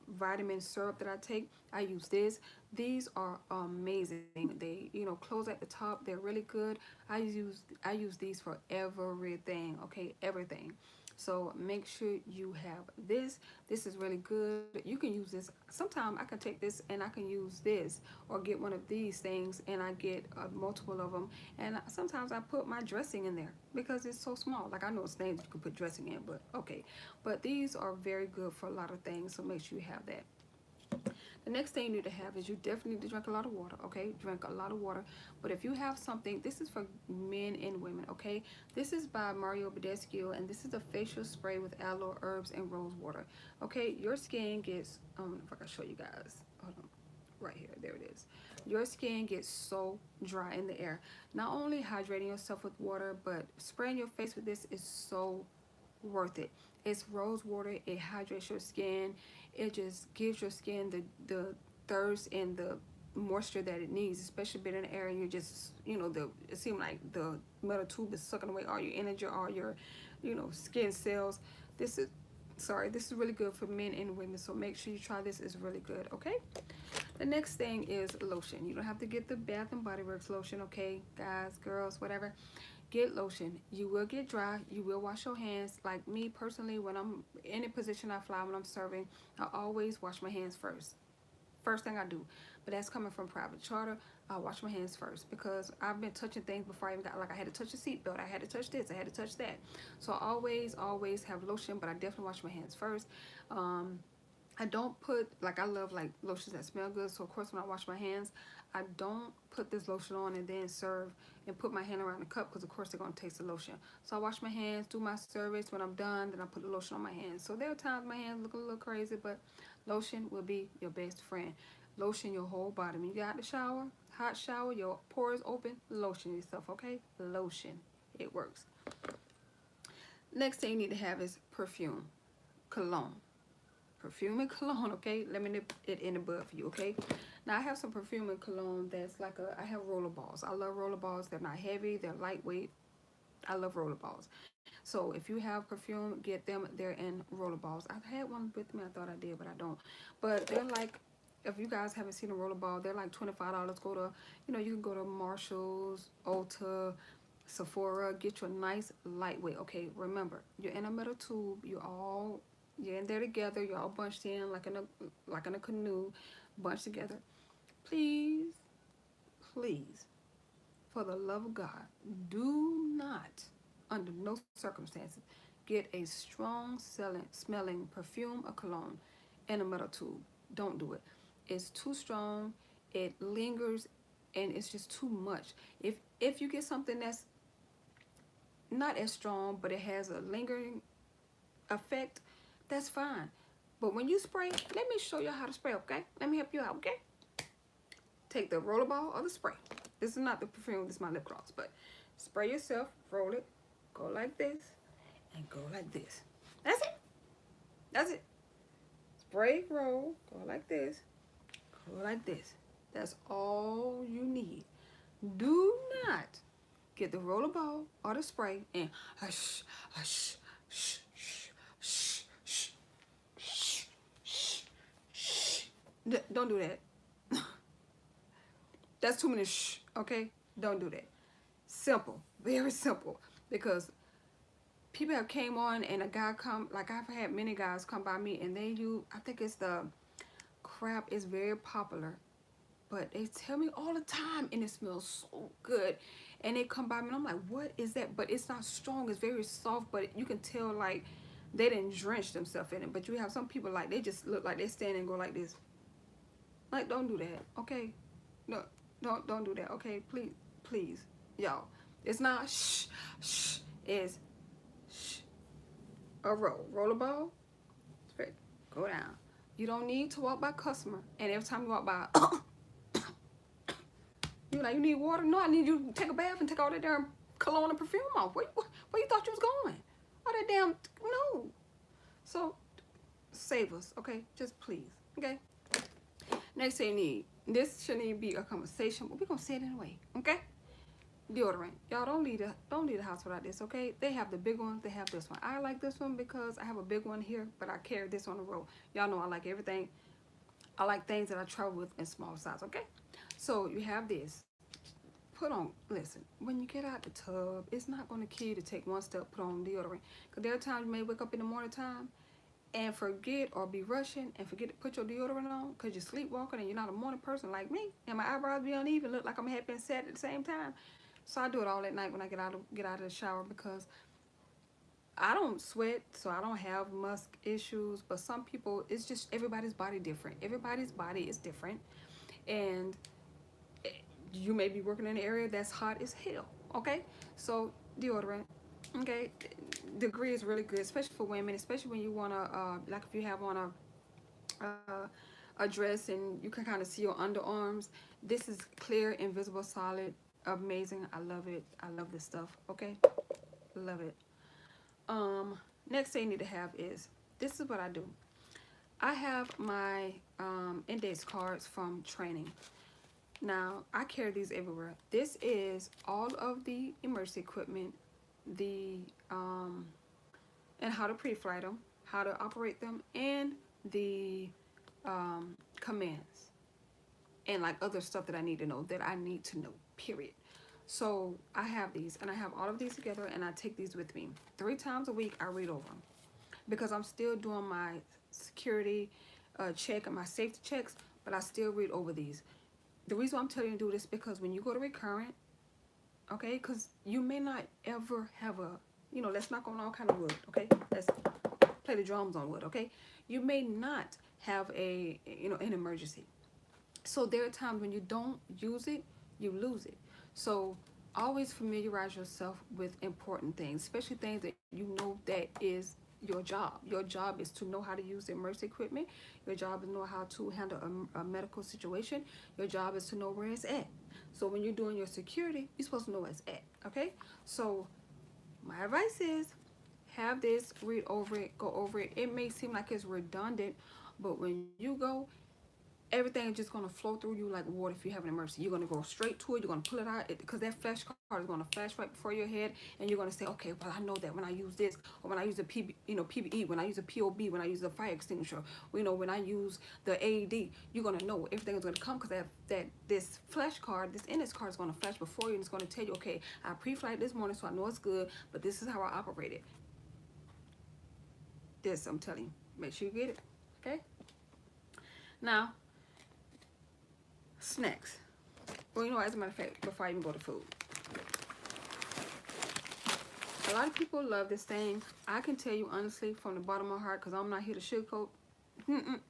vitamin syrup that I take. I use this. These are amazing. They close at the top. They're really good. I use these for everything. Okay, everything. So make sure you have this. This is really good. You can use this. Sometimes I can take this and I can use this, or get one of these things and I get multiple of them. And sometimes I put my dressing in there because it's so small. Like, I know it's things you can put dressing in, but okay. But these are very good for a lot of things, so make sure you have that. The next thing you need to have is you definitely need to drink a lot of water, okay? Drink a lot of water. But if you have something, this is for men and women, okay? This is by Mario Badescu, and this is a facial spray with aloe, herbs, and rose water. Okay, your skin gets, if I can show you guys. Hold on. Right here, there it is. Your skin gets so dry in the air. Not only hydrating yourself with water, but spraying your face with this is so worth it. It's rose water. It hydrates your skin. It just gives your skin the thirst and the moisture that it needs, especially being in the air and you're just, it seems like the metal tube is sucking away all your energy, all your, skin cells. This is really good for men and women, so make sure you try this. It's really good, okay? The next thing is lotion. You don't have to get the Bath and Body Works lotion, okay, guys, girls, whatever. Get lotion. You will get dry. You will wash your hands. Like me personally, when I'm in a position I fly, when I'm serving, I always wash my hands first. First thing I do. But that's coming from private charter. I wash my hands first because I've been touching things before I even got, like, I had to touch the seatbelt. I had to touch this. I had to touch that. So I always have lotion, but I definitely wash my hands first. I don't put, like, I love, like, lotions that smell good. So, of course, when I wash my hands, I don't put this lotion on and then serve and put my hand around the cup because, of course, they're going to taste the lotion. So, I wash my hands, do my service. When I'm done, then I put the lotion on my hands. So, there are times my hands look a little crazy, but lotion will be your best friend. Lotion your whole body. When you get out the shower, hot shower, your pores open, lotion yourself, okay? Lotion. It works. Next thing you need to have is perfume. Cologne. perfume and cologne, okay? Let me nip it in the bud for you, okay? Now I have some perfume and cologne that's like I have roller balls. I love roller balls. They're not heavy. They're lightweight. I love roller balls. So if you have perfume, get them. They're in roller balls. I had one with me. I thought I did, but I don't. But they're like, if you guys haven't seen a roller ball, they're like $25. Go to, you can go to Marshalls, Ulta, Sephora. Get you a nice lightweight. Okay, remember, you're in a metal tube. You're in there together. You're all bunched in like in a canoe, bunched together. Please, please, for the love of God, do not, under no circumstances, get a strong smelling perfume or cologne in a metal tube. Don't do it. It's too strong. It lingers, and it's just too much. If you get something that's not as strong, but it has a lingering effect, that's fine. But when you spray, let me show you how to spray, okay? Let me help you out, okay? Take the roller ball or the spray. This is not the perfume, this is my lip gloss, but spray yourself, roll it, go like this, and go like this. That's it. That's it. Spray, roll, go like this, go like this. That's all you need. Do not get the roller ball or the spray and hush, hush, shh, shh, shh, shh, shh, shh, shh. Don't do that. That's too many shh, okay? Don't do that. Simple, very simple. Because people have came on and a guy come, like I've had many guys come by me and they use, I think it's the crap is very popular. But they tell me all the time and it smells so good. And they come by me and I'm like, what is that? But it's not strong, it's very soft, but you can tell like they didn't drench themselves in it. But you have some people like, they just look like they stand and go like this. Like, don't do that, okay? No, don't do that, okay? Please, y'all. It's not shh, shh. It's shh. A roll a ball, straight, go down. You don't need to walk by customer, and every time you walk by, you like, you need water? No, I need you to take a bath and take all that damn cologne and perfume off. Where you thought you was going? All that damn, no. So, save us, okay? Just please, okay? Next thing you need, this shouldn't even be a conversation, but we're gonna say it anyway, okay? Deodorant. Y'all don't leave the house without this, okay? They have the big ones, they have this one. I like this one because I have a big one here, but I carry this on the road. Y'all know I like everything. I like things that I travel with in small size, okay? So you have this. Put on, listen, when you get out the tub, it's not gonna kill you to take one step, put on deodorant. Because there are times you may wake up in the morning time and forget or be rushing and forget to put your deodorant on because you're sleepwalking and you're not a morning person like me. And my eyebrows be uneven, look like I'm happy and sad at the same time. So I do it all at night when I get out of the shower because I don't sweat, so I don't have musk issues. But some people, it's just everybody's body different. Everybody's body is different. And you may be working in an area that's hot as hell, okay? So deodorant, okay? Degree is really good, especially for women, especially when you want to, like if you have on a dress and you can kind of see your underarms. This is clear, invisible, solid, amazing. I love it. I love this stuff, okay? Love it. Next thing you need to have is, this is what I do. I have my index cards from training. Now, I carry these everywhere. This is all of the emergency equipment, and how to pre-flight them, how to operate them, and the commands, and like other stuff that I need to know, period. So I have these, and I have all of these together, and I take these with me. 3 times a week, I read over them. Because I'm still doing my security check and my safety checks, but I still read over these. The reason I'm telling you to do this is because when you go to recurrent, okay, because you may not ever have a, let's knock on all kind of wood, okay? Let's play the drums on wood, okay? You may not have an emergency. So there are times when you don't use it, you lose it. So always familiarize yourself with important things, especially things that you know that is your job. Your job is to know how to use the emergency equipment. Your job is to know how to handle a medical situation. Your job is to know where it's at. So when you're doing your security, you're supposed to know where it's at, okay? So my advice is have this, read over it, go over it. It may seem like it's redundant, but when you go, everything is just going to flow through you like water. If you have an emergency, you're going to go straight to it. You're going to pull it out, because that flash card is going to flash right before your head, and you're going to say, okay, well, I know that when I use this, or when I use a PBE, when I use a POB, when I use a fire extinguisher, when I use the AED, you're going to know everything is going to come, because this flash card, this index card is going to flash before you, and it's going to tell you, okay, I pre-flight this morning, so I know it's good, but this is how I operate it. This, I'm telling you, make sure you get it. Okay. Now, snacks. Well, as a matter of fact, before I even go to food, a lot of people love this thing. I can tell you honestly from the bottom of my heart, because I'm not here to sugarcoat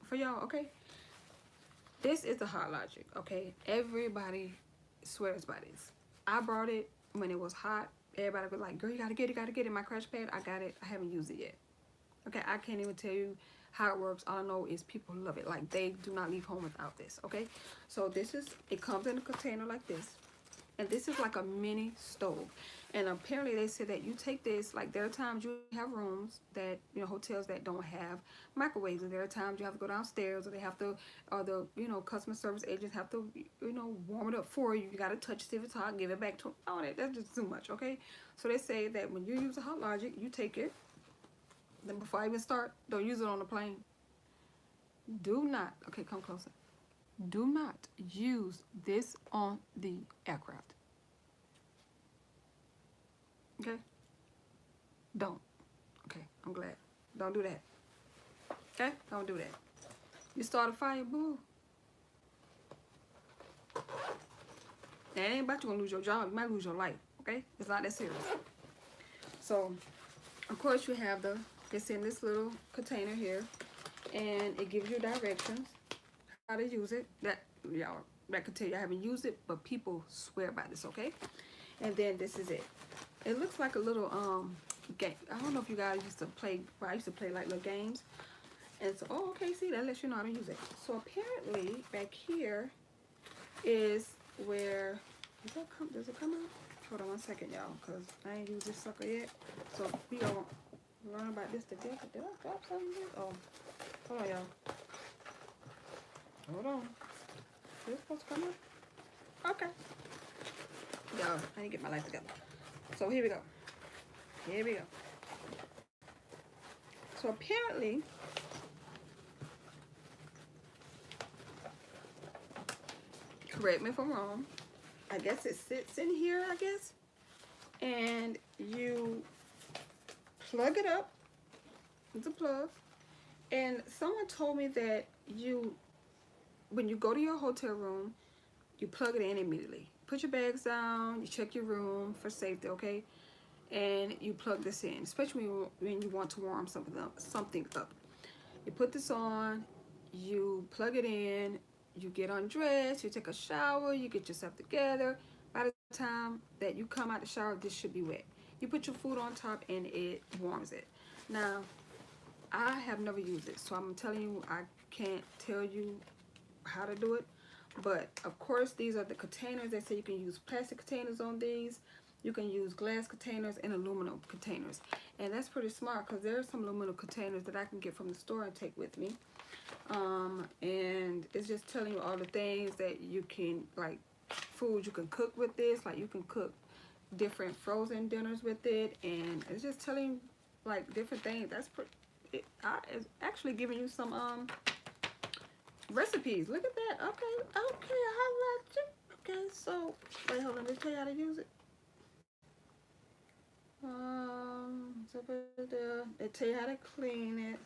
for y'all, okay? This is the Hot Logic, okay? Everybody swears by this. I brought it when it was hot. Everybody was like, girl, you gotta get it. My crash pad, I got it. I haven't used it yet. Okay, I can't even tell you how it works. All I know is people love it. Like, they do not leave home without this, okay? So it comes in a container like this. And this is like a mini stove. And apparently they said that you take this, like there are times you have rooms that, hotels that don't have microwaves. And there are times you have to go downstairs, or they have to, or the, customer service agents have to, warm it up for you. You got to touch it, see if it's hot, give it back to them. Oh, that's just too much, okay? So they say that when you use a Hot Logic, you take it. Then before I even start, don't use it on the plane. Do not, okay, come closer. Do not use this on the aircraft. Okay? Don't. Okay, I'm glad. Don't do that. Okay? Don't do that. You start a fire, boo. That ain't about you gonna lose your job. You might lose your life. Okay? It's not that serious. So, of course, you have it's in this little container here, and it gives you directions how to use it. That can tell you I haven't used it, but people swear by this, okay? And then this is it. It looks like a little game. I don't know if you guys used to play, but I used to play like little games. And so, oh, okay, see, that lets you know how to use it. So apparently back here is where, does it come out? Hold on one second, y'all, because I ain't used this sucker yet. So we gonna learn about this together. Did I drop something here? Oh, hold on, y'all. Hold on. Is this supposed to come out? Okay. Y'all, I need to get my life together. So here we go. Here we go. So apparently, correct me if I'm wrong, I guess it sits in here, I guess. And you plug it up. It's a plug. And someone told me that when you go to your hotel room, you plug it in immediately. Put your bags down, you check your room for safety, okay? And you plug this in, especially when you want to warm something up. You put this on, you plug it in, you get undressed, you take a shower, you get yourself together. By the time that you come out the shower, this should be wet. You put your food on top and it warms it. Now, I have never used it, so I'm telling you, I can't tell you how to do it. But of course, these are the containers. They say you can use plastic containers on these. You can use glass containers and aluminum containers. And that's pretty smart, because there are some aluminum containers that I can get from the store and take with me. And it's just telling you all the things that you can, like foods you can cook with this. Like you can cook different frozen dinners with it. And it's just telling you like different things. That's pretty, it's actually giving you some recipes. Look at that. Okay, I like it. Okay, so wait, hold on, let me tell you how to use it. They tell you how to clean it.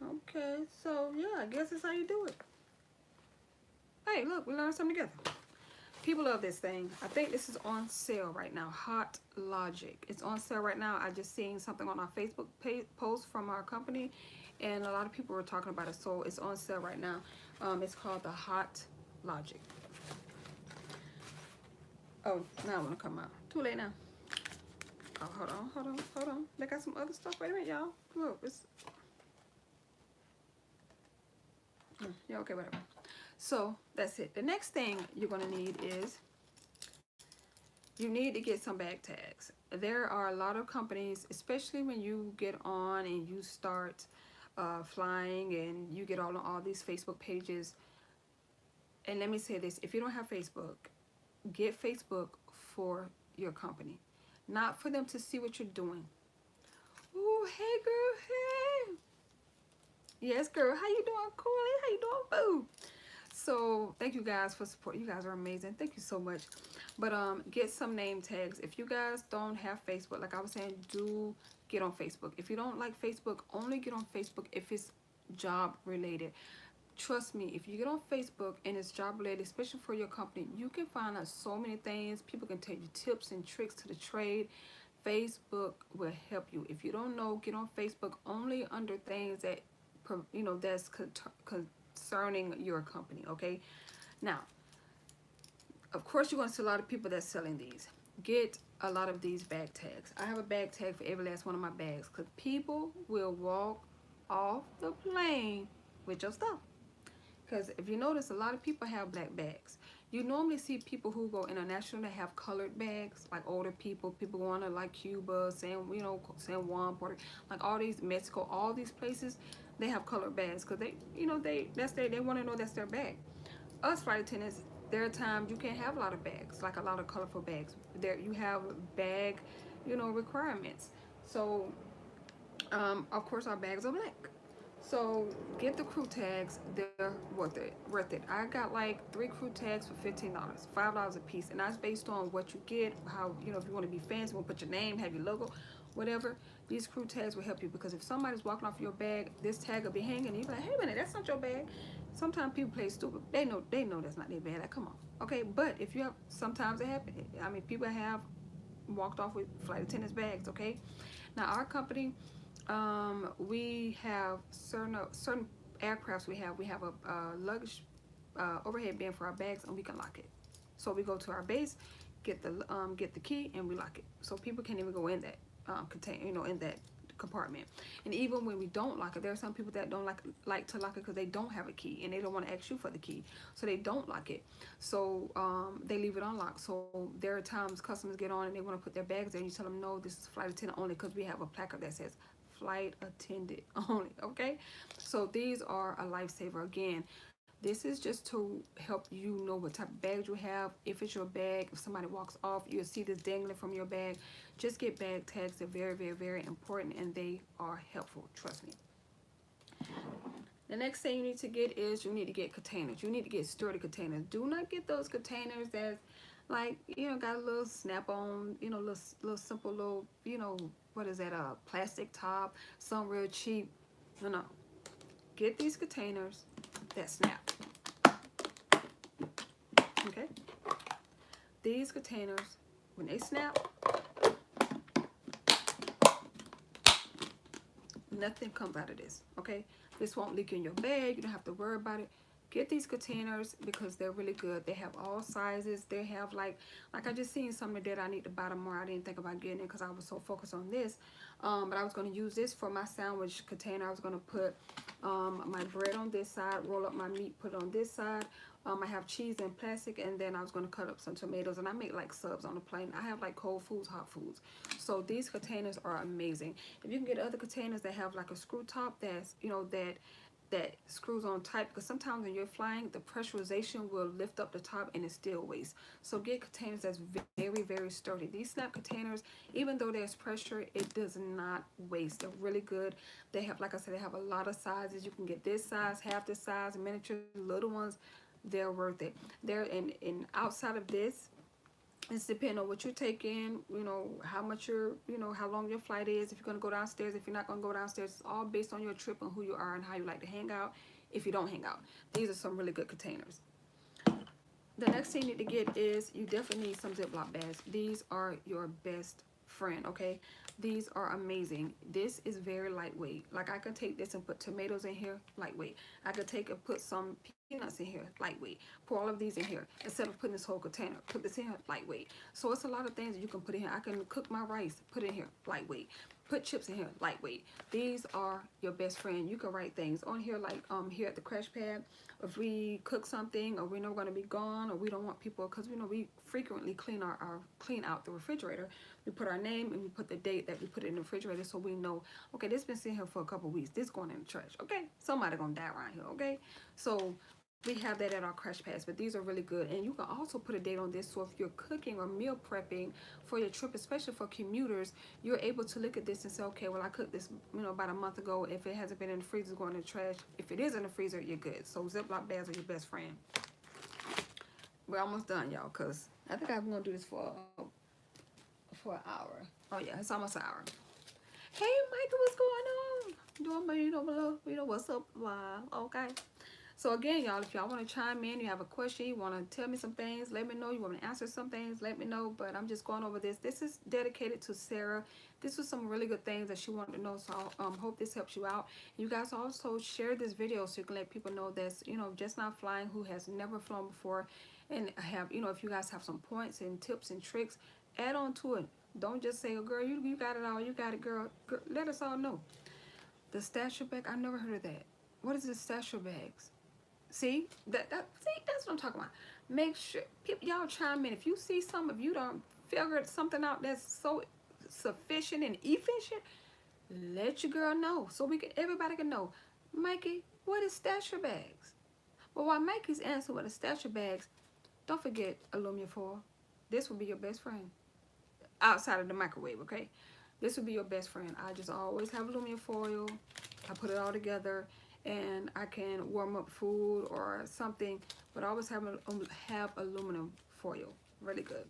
Okay, so yeah, I guess that's how you do it. Hey, look, we learned something together. People love this thing. I think this is on sale right now. Hot Logic. It's on sale right now. I just seen something on our Facebook post from our company, and a lot of people were talking about it. So it's on sale right now. It's called the Hot Logic. Oh, now I want to come out. Too late now. Oh, hold on. They got some other stuff. Wait a minute, y'all. Look, it's... Yeah, okay, whatever. So, that's it. The next thing you're going to need is you need to get some bag tags. There are a lot of companies, especially when you get on and you start flying and you get on all these Facebook pages. And let me say this, if you don't have Facebook, get Facebook for your company, not for them to see what you're doing. Ooh, hey girl, hey. Yes, girl, how you doing, Cooley? How you doing, boo? So thank you guys for support. You guys are amazing. Thank you so much. But get some name tags. If you guys don't have Facebook, like I was saying, do get on Facebook. If you don't like Facebook, only get on Facebook if it's job related. Trust me, if you get on Facebook and it's job related, especially for your company, you can find out so many things. People can tell you tips and tricks to the trade. Facebook will help you. If you don't know, get on Facebook only under things that that's concerning your company. Okay, now of course you're going to see a lot of people that's selling these. Get a lot of these bag tags. I have a bag tag for every last one of my bags because people will walk off the plane with your stuff. Because if you notice, a lot of people have black bags. You normally see people who go international that have colored bags, like older people going to like Cuba, San Juan, Puerto, like all these, Mexico, all these places, they have colored bags because they want to know that's their bag. Us flight attendants, there are times you can't have a lot of bags, like a lot of colorful bags. There you have bag, requirements. So of course our bags are black. So get the crew tags, they're worth it. I got like 3 crew tags for $15, $5 a piece, and that's based on what you get, how, if you want to be fancy, want to put your name, have your logo, whatever. These crew tags will help you because if somebody's walking off your bag, this tag will be hanging, and you're like, hey, a minute, that's not your bag. Sometimes people play stupid. They know that's not their bag. Like, come on, okay. But if you have, sometimes it happens. I mean, people have walked off with flight attendants' bags. Okay, now our company, we have certain aircrafts. We have a luggage overhead bin for our bags, and we can lock it. So we go to our base, get the key, and we lock it. So people can't even go in that in that compartment. And even when we don't lock it, there are some people that don't like to lock it because they don't have a key and they don't want to ask you for the key, so they don't lock it. So they leave it unlocked. So there are times customers get on and they want to put their bags there, and you tell them no, this is flight attendant only, because we have a placard that says flight attendant only. Okay, so these are a lifesaver. Again, this is just to help you know what type of bags you have. If it's your bag, if somebody walks off, you'll see this dangling from your bag. Just get bag tags. They're very, very, very important, and they are helpful. Trust me. The next thing you need to get is you need to get containers. You need to get sturdy containers. Do not get those containers that's like, got a little snap on, little simple little, what is that, plastic top, some real cheap. No. Get these containers that snap. Okay? These containers, when they snap, nothing comes out of this. Okay? This won't leak in your bag. You don't have to worry about it. Get these containers because they're really good. They have all sizes. They have like I just seen something that I need to buy tomorrow. I didn't think about getting it because I was so focused on this. But I was going to use this for my sandwich container. I was going to put my bread on this side, roll up my meat, put it on this side. I have cheese in plastic, and then I was going to cut up some tomatoes, and I make like subs on the plane. I have like cold foods, hot foods. So these containers are amazing. If you can get other containers that have like a screw top that's, that screws on tight, because sometimes when you're flying, the pressurization will lift up the top and it still weighs. So get containers that's very, very sturdy. These snap containers, even though there's pressure, it does not waste. They're really good. They have, like I said, they have a lot of sizes. You can get this size, half this size, miniature, little ones. They're worth it. They're in outside of this, it's depending on what you're taking, how much how long your flight is, if you're going to go downstairs, if you're not going to go downstairs. It's all based on your trip and who you are and how you like to hang out, if you don't hang out. These are some really good containers. The next thing you need to get is, you definitely need some Ziploc bags. These are your best friend, okay? These are amazing. This is very lightweight. Like, I could take this and put tomatoes in here, lightweight. I could take and put some peanuts in here, lightweight. Pour all of these in here instead of putting this whole container. Put this in here, lightweight. So it's a lot of things that you can put in here. I can cook my rice, put it in here, lightweight. Put chips in here, lightweight. These are your best friend. You can write things on here, like here at the crash pad. If we cook something, or we know we're gonna be gone, or we don't want people, because we know we frequently clean clean out the refrigerator. We put our name and we put the date that we put it in the refrigerator, so we know, okay, this been sitting here for a couple weeks. This going in the trash. Okay, somebody gonna die around here. Okay, so we have that at our crash pads, but these are really good. And you can also put a date on this, so if you're cooking or meal prepping for your trip, especially for commuters, you're able to look at this and say, okay, well, I cooked this, about a month ago. If it hasn't been in the freezer, it's going in the trash. If it is in the freezer, you're good. So Ziploc bags are your best friend. We're almost done, y'all, because I think I'm going to do this for an hour. Oh, yeah, it's almost an hour. Hey, Michael, what's going on? Doing my, below, what's up? Okay. So again, y'all, if y'all want to chime in, you have a question, you want to tell me some things, let me know. You want to answer some things, let me know. But I'm just going over this. This is dedicated to Sarah. This was some really good things that she wanted to know. So I hope this helps you out. You guys also share this video so you can let people know that's, just not flying, who has never flown before. And have, if you guys have some points and tips and tricks, add on to it. Don't just say, oh, girl, you got it all. You got it, girl. Let us all know. The stasher bag, I never heard of that. What is the stasher bags? See, that's what I'm talking about. Make sure people, y'all chime in. If you see something, if you don't figure something out that's so sufficient and efficient, let your girl know, so everybody can know. Mikey, what is stasher bags? Well, while Mikey's answering what is stasher bags, don't forget aluminum foil. This will be your best friend outside of the microwave. Okay, this will be your best friend. I just always have aluminum foil. I put it all together, and I can warm up food or something, but I always have aluminum foil. Really good.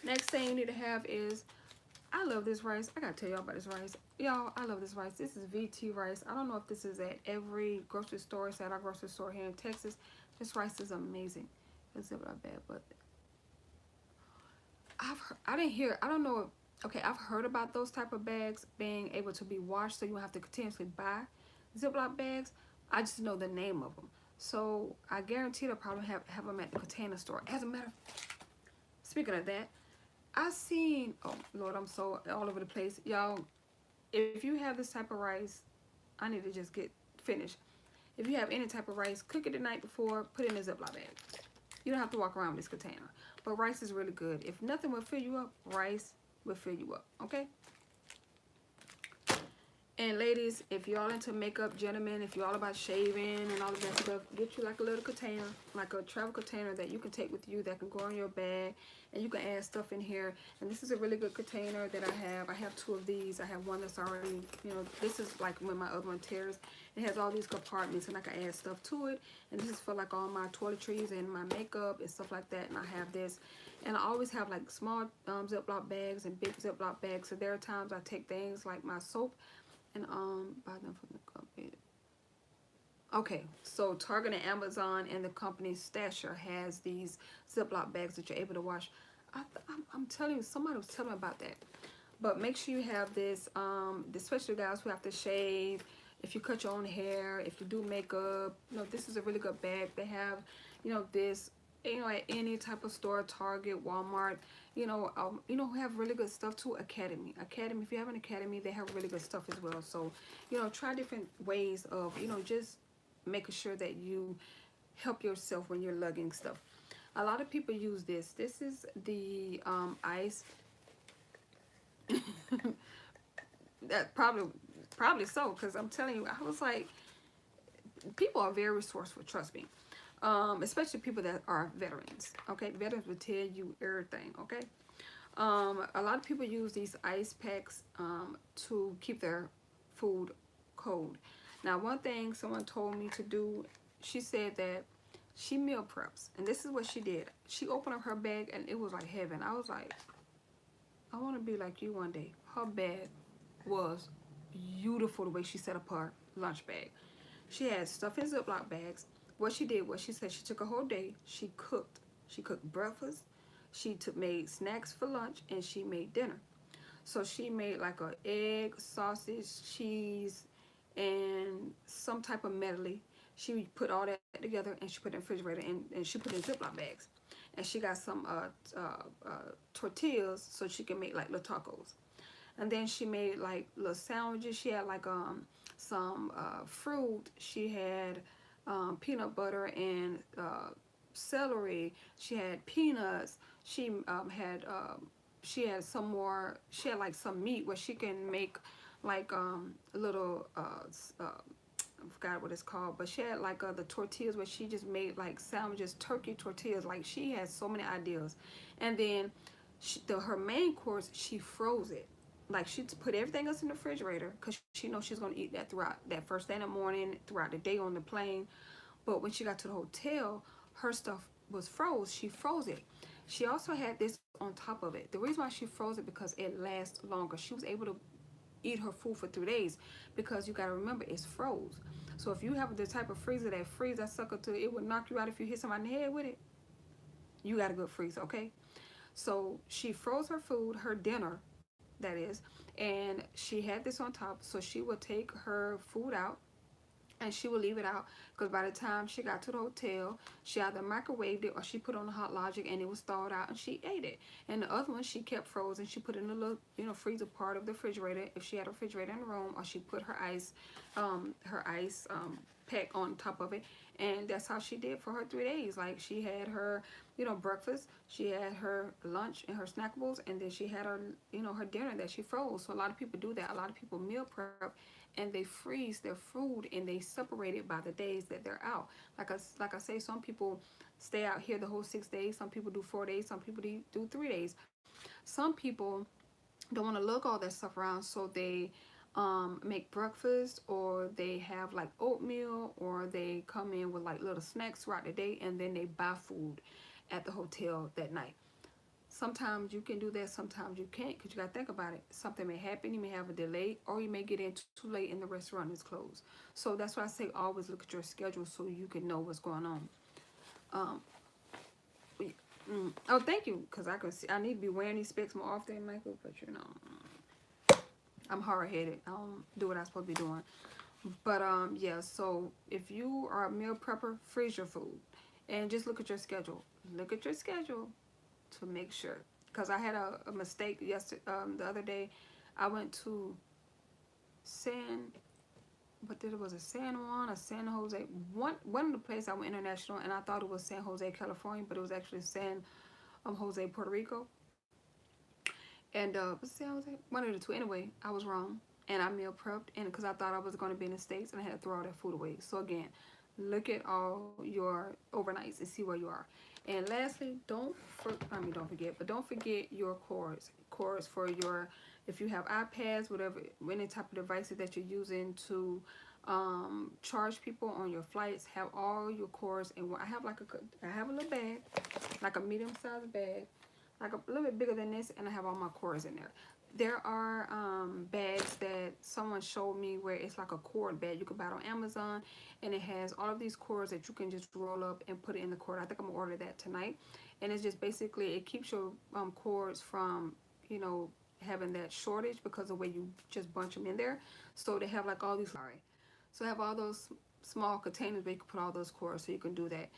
Next thing you need to have is, I love this rice. I gotta tell y'all about this rice. Y'all, I love this rice. This is VT rice. I don't know if this is at every grocery store. It's at our grocery store here in Texas. This rice is amazing. It's not bad, but I didn't hear, I don't know. Okay, I've heard about those type of bags being able to be washed, so you don't have to continuously buy Ziploc bags. I just know the name of them. So I guarantee they'll probably have them at the container store. As a matter of, speaking of that, I seen, oh Lord, I'm so all over the place. Y'all, if you have this type of rice, I need to just get finished. If you have any type of rice, cook it the night before, put it in a Ziploc bag. You don't have to walk around with this container. But rice is really good. If nothing will fill you up, rice will fill you up, okay? And ladies, if you're all into makeup, gentlemen, if you're all about shaving and all of that stuff, get you like a little container, like a travel container that you can take with you, that can go in your bag, and you can add stuff in here. And this is a really good container that I have. I have two of these. I have one that's already, this is like when my other one tears. It has all these compartments, and I can add stuff to it. And this is for like all my toiletries and my makeup and stuff like that. And I have this. And I always have like small Ziploc bags and big Ziploc bags. So there are times I take things like my soap and buy them from the company. Okay, so Target and Amazon and the company Stasher has these Ziploc bags that you're able to wash. I'm telling you, somebody was telling me about that. But make sure you have this, especially guys who have to shave, if you cut your own hair, if you do makeup, this is a really good bag. They have, this, at any type of store, Target, Walmart, who have really good stuff too. Academy, if you have an Academy, they have really good stuff as well. So, try different ways of, just making sure that you help yourself when you're lugging stuff. A lot of people use this. This is the ice. That probably so, because I'm telling you, I was like, people are very resourceful, trust me. Especially people that are veterans. Okay, veterans will tell you everything. Okay, a lot of people use these ice packs to keep their food cold. Now, one thing someone told me to do, she said that she meal preps, and this is what she did. She opened up her bag, and it was like heaven. I was like, I want to be like you one day. Her bag was beautiful the way she set up her lunch bag. She had stuff in Ziploc bags. What she did was, she said she took a whole day. She cooked. She cooked breakfast. She made snacks for lunch, and she made dinner. So she made like an egg, sausage, cheese, and some type of medley. She put all that together, and she put it in the refrigerator, and she put it in Ziploc bags. And she got some tortillas so she can make like little tacos. And then she made like little sandwiches. She had like some fruit. She had peanut butter and celery. She had peanuts. She had some more. She had like some meat where she can make like a little I forgot what it's called, but she had like the tortillas where she just made like sandwiches, turkey tortillas. Like she had so many ideas. And then her main course, she froze it. Like she put everything else in the refrigerator because she knows she's gonna eat that throughout that first day in the morning, throughout the day on the plane. But when she got to the hotel, her stuff was froze. She froze it. She also had this on top of it. The reason why she froze it because it lasts longer. She was able to eat her food for 3 days because you gotta remember it's froze. So if you have the type of freezer that freeze that sucker to it would knock you out if you hit somebody in the head with it, you got a good freezer, okay? So she froze her food, her dinner, that is, and she had this on top. So she would take her food out and she would leave it out because by the time she got to the hotel, she either microwaved it or she put on the hot logic and it was thawed out and she ate it. And the other one she kept frozen. She put it in the little, freezer part of the refrigerator if she had a refrigerator in the room, or she put her ice pack on top of it. And that's how she did for her 3 days. Like she had her, breakfast, she had her lunch and her snackables, and then she had her, her dinner that she froze. So a lot of people do that. A lot of people meal prep and they freeze their food and they separate it by the days that they're out. Like I say, some people stay out here the whole 6 days. Some people do 4 days. Some people do 3 days. Some people don't want to lug all that stuff around, so they make breakfast, or they have like oatmeal, or they come in with like little snacks throughout the day, and then they buy food at the hotel that night. Sometimes you can do that, sometimes you can't, because you got to think about it. Something may happen, you may have a delay, or you may get in too late and the restaurant is closed. So that's why I say always look at your schedule so you can know what's going on. Um, oh, thank you, because I can see I need to be wearing these specs more often, Michael, but I'm hard-headed. I don't do what I'm supposed to be doing. But yeah, so if you are a meal prepper, freeze your food and just look at your schedule. Look at your schedule to make sure. Because I had a mistake yesterday, the other day. I went to was it San Juan or San Jose? One of the places I went international, and I thought it was San Jose, California, but it was actually San Jose, Puerto Rico. And San Jose, one of the two. Anyway, I was wrong, and I meal prepped, and because I thought I was going to be in the States, and I had to throw all that food away. So again, look at all your overnights and see where you are. And lastly, don't forget, but don't forget your cords for your, if you have iPads, whatever, any type of devices that you're using to charge people on your flights. Have all your cords. And I have a little bag, like a medium-sized bag, like a little bit bigger than this, and I have all my cords in there. There are bags that someone showed me where it's like a cord bag you can buy it on Amazon, and it has all of these cords that you can just roll up and put it in the cord. I think I'm gonna order that tonight. And it's just basically, it keeps your cords from having that shortage because of the way you just bunch them in there. So they have like all these, so I have all those small containers where you can put all those cords, so you can do that.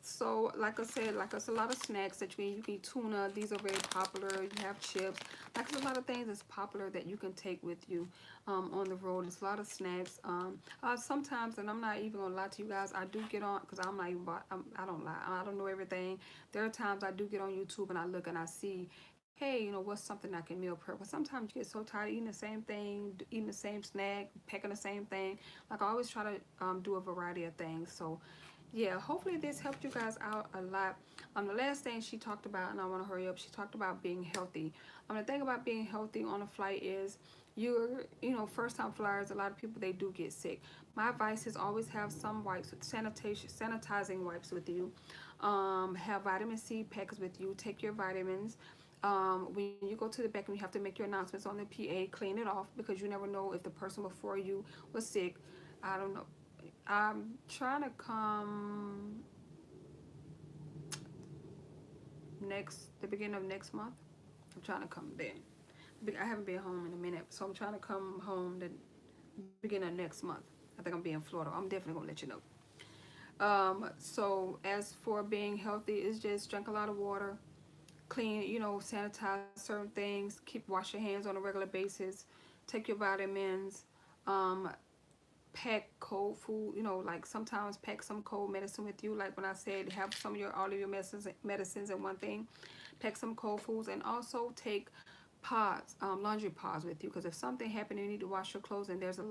So like I said, like it's a lot of snacks that you can eat. Tuna, these are very popular. You have chips. Like there's a lot of things that's popular that you can take with you on the road. There's a lot of snacks. Sometimes, and I'm not even gonna lie to you guys, I do get on, because I'm not even, I don't lie, I don't know everything. There are times I do get on YouTube and I look and I see, hey, what's something I can meal prep. But sometimes you get so tired of eating the same thing, eating the same snack, packing the same thing. Like I always try to do a variety of things. So yeah, hopefully this helped you guys out a lot. The last thing she talked about, and I want to hurry up, she talked about being healthy. The thing about being healthy on a flight is first time flyers, a lot of people, they do get sick. My advice is always have some wipes, sanitizing wipes with you. Have vitamin C packets with you. Take your vitamins. When you go to the back and you have to make your announcements on the PA, clean it off, because you never know if the person before you was sick. I don't know. I'm trying to come the beginning of next month. I'm trying to come then. I haven't been home in a minute, so I'm trying to come home the beginning of next month. I think I'm being in Florida. I'm definitely gonna let you know. So as for being healthy, it's just drink a lot of water, clean, you know, sanitize certain things, keep wash your hands on a regular basis, take your vitamins, um, pack cold food, you know, like sometimes pack some cold medicine with you. Like when I said, have some of your all of your medicines in one thing. Pack some cold foods, and also take pods, laundry pods with you, because if something happened and you need to wash your clothes and there's a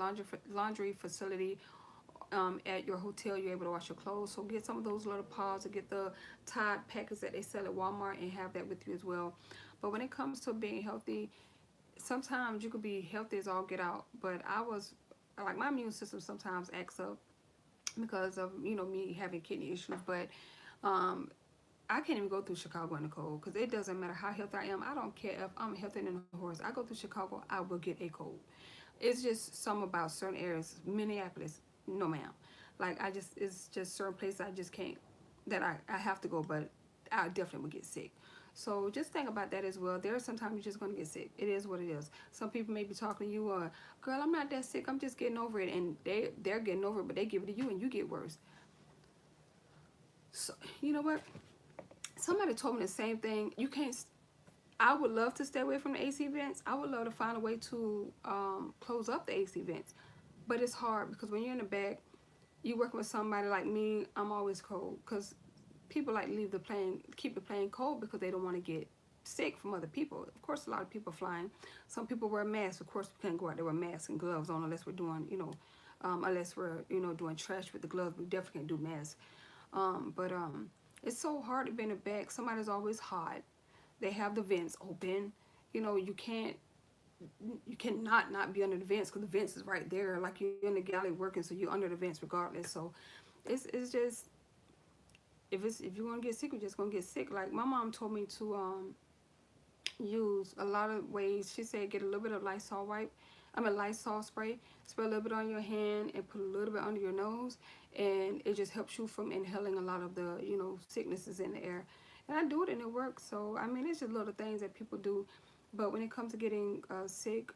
laundry facility at your hotel, you're able to wash your clothes. So get some of those little pods, or get the Tide packets that they sell at Walmart and have that with you as well. But when it comes to being healthy, sometimes you could be healthy as all get out, but I was like, my immune system sometimes acts up because of, you know, me having kidney issues. But um I can't even go through Chicago in the cold, because it doesn't matter how healthy I am. I don't care if I'm healthier than a horse. I go through Chicago, I will get a cold. It's just some about certain areas. Minneapolis, no ma'am. Like it's just certain places I just can't, that I have to go, but I definitely would get sick. So just think about that as well. There are sometimes you're just gonna get sick. It is what it is. Some people may be talking to you, or girl, I'm not that sick, I'm just getting over it, and they're getting over it, but they give it to you and you get worse. So you know what? Somebody told me the same thing. You can't. I would love to stay away from the AC vents. I would love to find a way to close up the AC vents, but it's hard because when you're in the back, you working with somebody like me. I'm always cold because people like leave the plane, keep the plane cold because they don't want to get sick from other people. Of course, a lot of people flying. Some people wear masks. Of course, we can't go out there with masks and gloves on unless we're doing, you know, unless we're, you know, doing trash with the gloves. We definitely can't do masks. But it's so hard to be in the back. Somebody's always hot. They have the vents open. You know, you cannot not be under the vents, because the vents is right there. Like you're in the galley working, so you're under the vents regardless. So it's just, if you're gonna get sick, you're just gonna get sick. Like my mom told me to use a lot of ways. She said get a little bit of Lysol wipe. Lysol spray. Spray a little bit on your hand and put a little bit under your nose, and it just helps you from inhaling a lot of the, you know, sicknesses in the air. And I do it and it works. So I mean, it's just little things that people do. But when it comes to getting sick,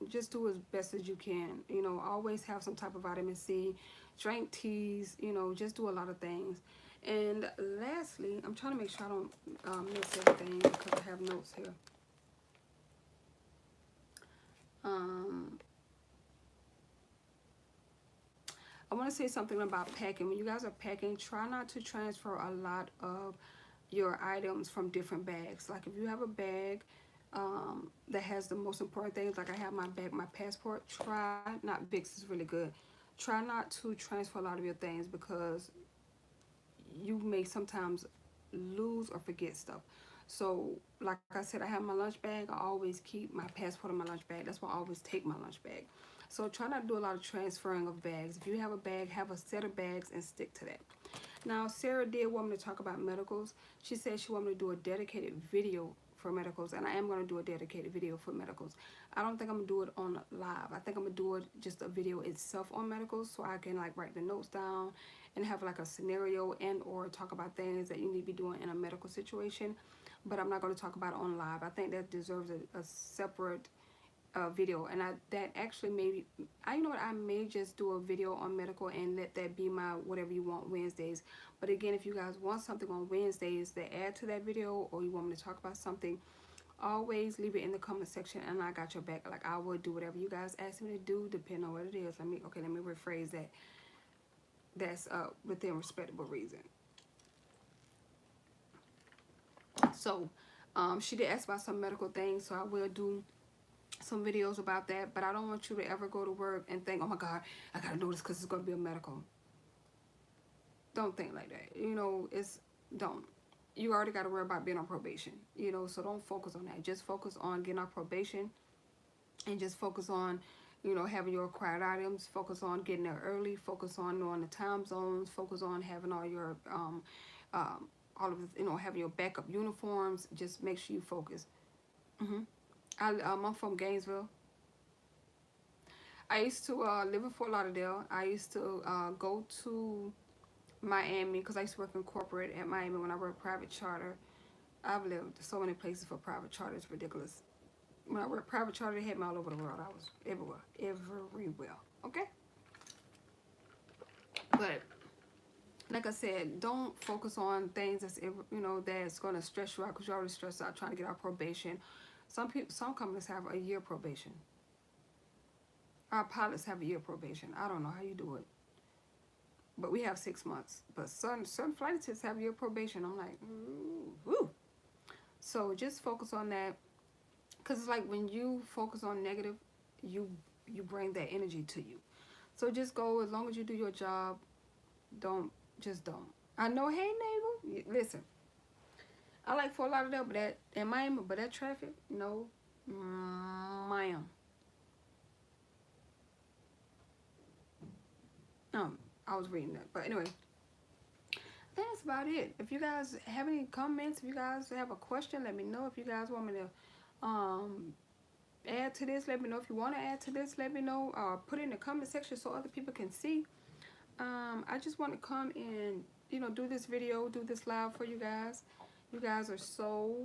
just do as best as you can. You know, always have some type of vitamin C. Drink teas. You know, just do a lot of things. And lastly, I'm trying to make sure I don't miss everything because I have notes here. Um, I want to say something about packing. When you guys are packing, try not to transfer a lot of your items from different bags. Like if you have a bag that has the most important things, like I have my bag, my passport, try not, Vicks is really good. Try not to transfer a lot of your things, because you may sometimes lose or forget stuff. So like I said, I have my lunch bag. I always keep my passport in my lunch bag. That's why I always take my lunch bag. So try not to do a lot of transferring of bags. If you have a bag, have a set of bags and stick to that. Now, Sarah did want me to talk about medicals. She said she wanted me to do a dedicated video for medicals, and I am going to do a dedicated video for medicals. I don't think I'm going to do it on live. I think I'm going to do it just a video itself on medicals, so I can like write the notes down and have like a scenario and or talk about things that you need to be doing in a medical situation. But I'm not going to talk about it on live. I think that deserves a separate video, and that actually maybe you know what, I may just do a video on medical and let that be my whatever you want Wednesdays. But again, if you guys want something on Wednesdays that add to that video, or you want me to talk about something, always leave it in the comment section and I got your back. Like I will do whatever you guys ask me to do, depending on what it is. Let me rephrase that. That's within respectable reason. So she did ask about some medical things, so I will do some videos about that. But I don't want you to ever go to work and think, oh my god, I gotta know this because it's gonna be a medical. Don't think like that. You know, don't. You already got to worry about being on probation, you know, so don't focus on that. Just focus on getting off probation, and just focus on, you know, having your required items. Focus on getting there early. Focus on knowing the time zones. Focus on having all your all of the, you know, having your backup uniforms. Just make sure you focus. I'm from Gainesville. I used to live in Fort Lauderdale. I used to go to Miami because I used to work in corporate at Miami when I worked private charter. I've lived so many places for private charter. It's ridiculous. When I worked private charter, they had me all over the world. I was everywhere. Okay? But Like I said, don't focus on things that's, that's going to stress you out, because you're already stressed out trying to get out probation. Some companies have a year probation. Our pilots have a year probation. I don't know how you do it, but we have 6 months. But certain flight attendants have a year probation. I'm like, ooh, woo. So just focus on that, because it's like when you focus on negative, you bring that energy to you. So just go, as long as you do your job. Don't I know. Hey neighbor, listen. I like Fort Lauderdale, but that in Miami, but that traffic, no, ma'am. I was reading that, but anyway, that's about it. If you guys have any comments, if you guys have a question, let me know. If you guys want me to add to this, let me know. If you want to add to this, let me know. Put it in the comment section so other people can see. I just want to come and do this video, do this live for you guys. You guys are so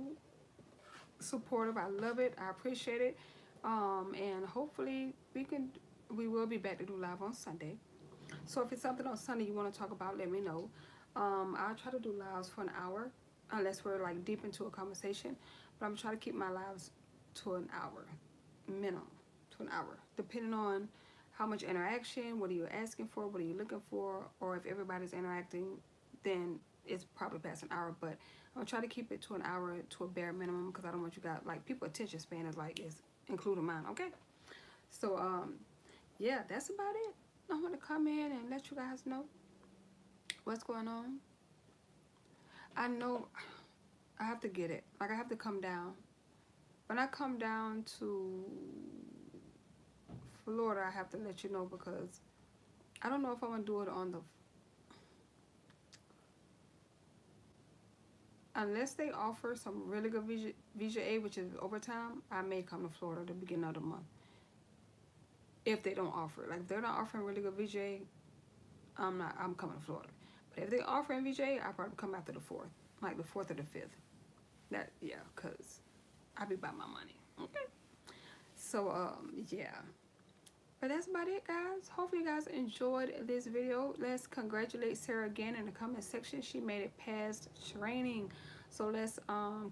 supportive. I love it. I appreciate it. And hopefully we will be back to do live on Sunday. So if it's something on Sunday you want to talk about, let me know. I'll try to do lives for an hour, unless we're like deep into a conversation. But I'm trying to keep my lives to an hour, minimum to an hour, depending on how much interaction, what are you asking for, what are you looking for, or if everybody's interacting, then it's probably past an hour. But I'm gonna try to keep it to an hour, to a bare minimum, because I don't want you guys, like, people attention span is like, is including mine. Okay, so yeah, that's about it. I want to come in and let you guys know what's going on. I know I have to get it, like, I have to come down. When I come down to Florida, I have to let you know, because I don't know if I'm gonna do it on the, unless they offer some really good VJA, which is overtime. I may come to Florida the beginning of the month. If they don't offer, like, if they're not offering really good VJA, I'm coming to Florida. But if they offer VJA, I probably come after the 4th, like the 4th or the 5th. That, yeah, cause I be by my money. Okay. So yeah. But that's about it, guys. Hopefully you guys enjoyed this video. Let's congratulate Sarah again in the comment section. She made it past training. So let's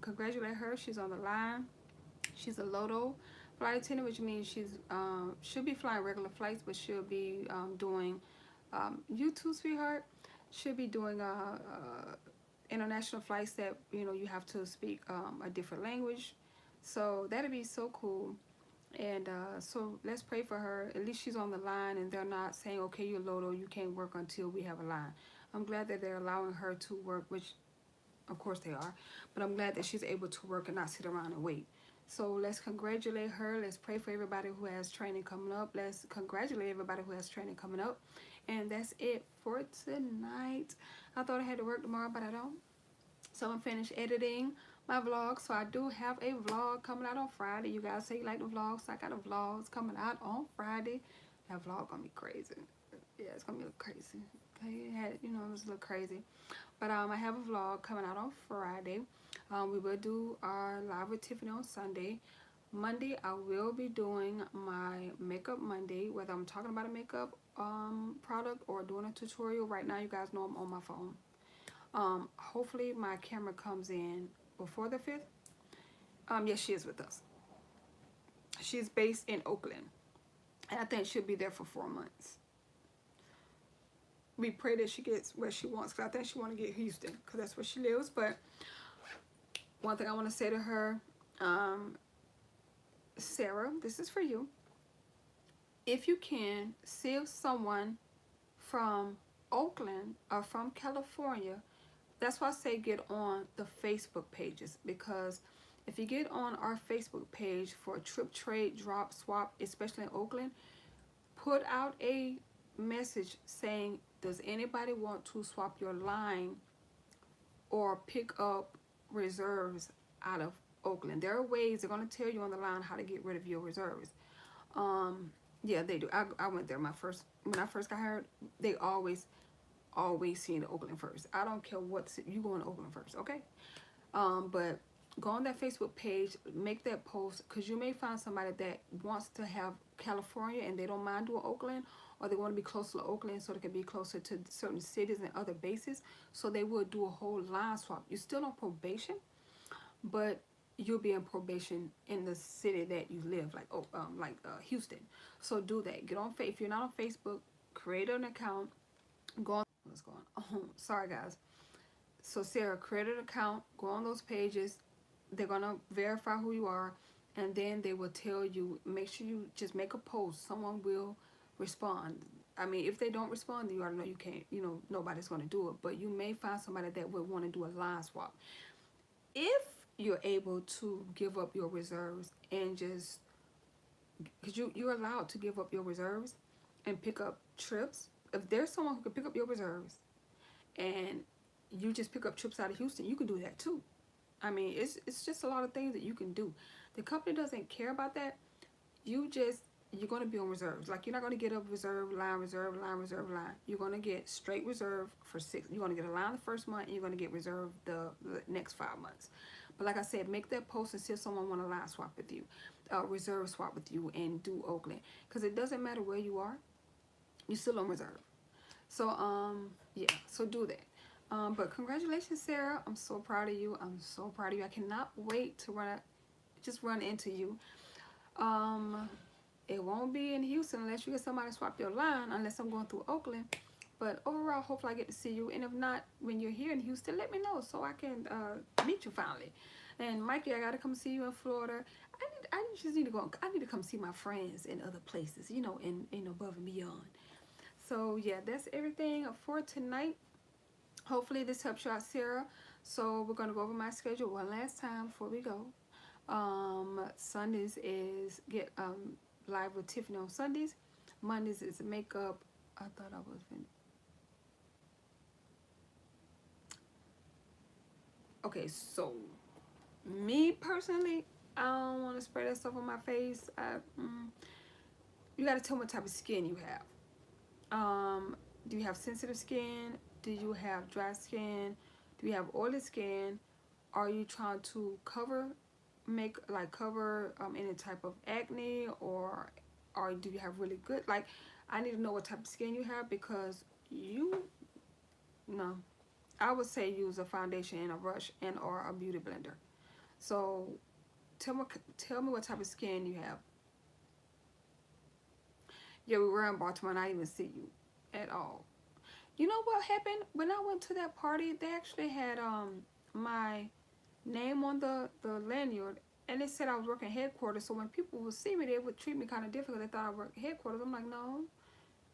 congratulate her. She's on the line. She's a LOTO flight attendant, which means she'll be flying regular flights, but she'll be doing you too, sweetheart. She'll be doing international flights that you have to speak a different language. So that'd be so cool. And so let's pray for her. At least she's on the line, and they're not saying, okay, you're LOTO, you can't work until we have a line. I'm glad that they're allowing her to work, which of course they are, but I'm glad that she's able to work and not sit around and wait. So let's congratulate her. Let's pray for everybody who has training coming up. Let's congratulate everybody who has training coming up. And that's it for tonight. I thought I had to work tomorrow, but I don't. So I'm finished editing my vlog. So I do have a vlog coming out on Friday. You guys say you like the vlogs. So I got a vlog coming out on Friday. That vlog gonna be crazy. Yeah, it's gonna be a little crazy. Okay, it was a little crazy. But I have a vlog coming out on Friday. We will do our live with Tiffany on Sunday. Monday, I will be doing my makeup Monday, whether I'm talking about a makeup product or doing a tutorial. Right now, you guys know I'm on my phone. Hopefully my camera comes in before the 5th. Yes, she is with us. She's based in Oakland, and I think she'll be there for 4 months. We pray that she gets where she wants, because I think she want to get Houston, because that's where she lives. But one thing I want to say to her, Sarah, this is for you. If you can, see if someone from Oakland or from California. That's why I say get on the Facebook pages, because if you get on our Facebook page for trip, trade, drop, swap, especially in Oakland, put out a message saying, does anybody want to swap your line or pick up reserves out of Oakland? There are ways. They're going to tell you on the line how to get rid of your reserves. Yeah, they do. I went there when I first got hired. They always seen Oakland first. I don't care what city you going to Oakland first, okay? But go on that Facebook page, make that post, because you may find somebody that wants to have California and they don't mind doing Oakland, or they want to be closer to Oakland so they can be closer to certain cities and other bases. So they will do a whole line swap. You're still on probation, but you'll be in probation in the city that you live, like Houston. So do that. Get on. If you're not on Facebook, create an account. Go on. What's going on? Sorry, guys. So Sarah, create an account. Go on those pages. They're gonna verify who you are, and then they will tell you. Make sure you just make a post. Someone will respond. I mean, if they don't respond, then you already know you can't. You know, nobody's gonna do it. But you may find somebody that would want to do a line swap. If you're able to give up your reserves and just, because you're allowed to give up your reserves and pick up trips. If there's someone who can pick up your reserves and you just pick up trips out of Houston, you can do that too. I mean, it's just a lot of things that you can do. The company doesn't care about that. You're going to be on reserves. Like, you're not going to get a reserve line, reserve line, reserve line. You're going to get straight reserve for 6. You're going to get a line the first month, and you're going to get reserve the next 5 months. But like I said, make that post and see if someone want to line swap with you, reserve swap with you, and do Oakland. Because it doesn't matter where you are, you're still on reserve. So yeah, so do that. But congratulations, Sarah. I'm so proud of you. I'm so proud of you. I cannot wait to run into you. It won't be in Houston unless you get somebody to swap your line, unless I'm going through Oakland. But overall, hopefully I get to see you. And if not, when you're here in Houston, let me know so I can meet you finally. And Mikey, I gotta come see you in Florida. I just need to go. I need to come see my friends in other places, you know, in above and beyond. So yeah, that's everything for tonight. Hopefully this helps you out, Sarah. So we're gonna go over my schedule one last time before we go. Sundays is get live with Tiffany on Sundays. Mondays is makeup. I thought I was in. Okay, so me personally, I don't want to spray that stuff on my face. You got to tell me what type of skin you have. Do you have sensitive skin? Do you have dry skin? Do you have oily skin? Are you trying to cover any type of acne, or do you have really good, like, I need to know what type of skin you have, because no, I would say use a foundation and a brush and or a beauty blender. So tell me what type of skin you have. Yeah, we were in Baltimore and I didn't even see you at all. You know what happened? When I went to that party, they actually had my name on the lanyard, and they said I was working headquarters. So when people would see me, they would treat me kind of different. They thought I worked headquarters. I'm like, no,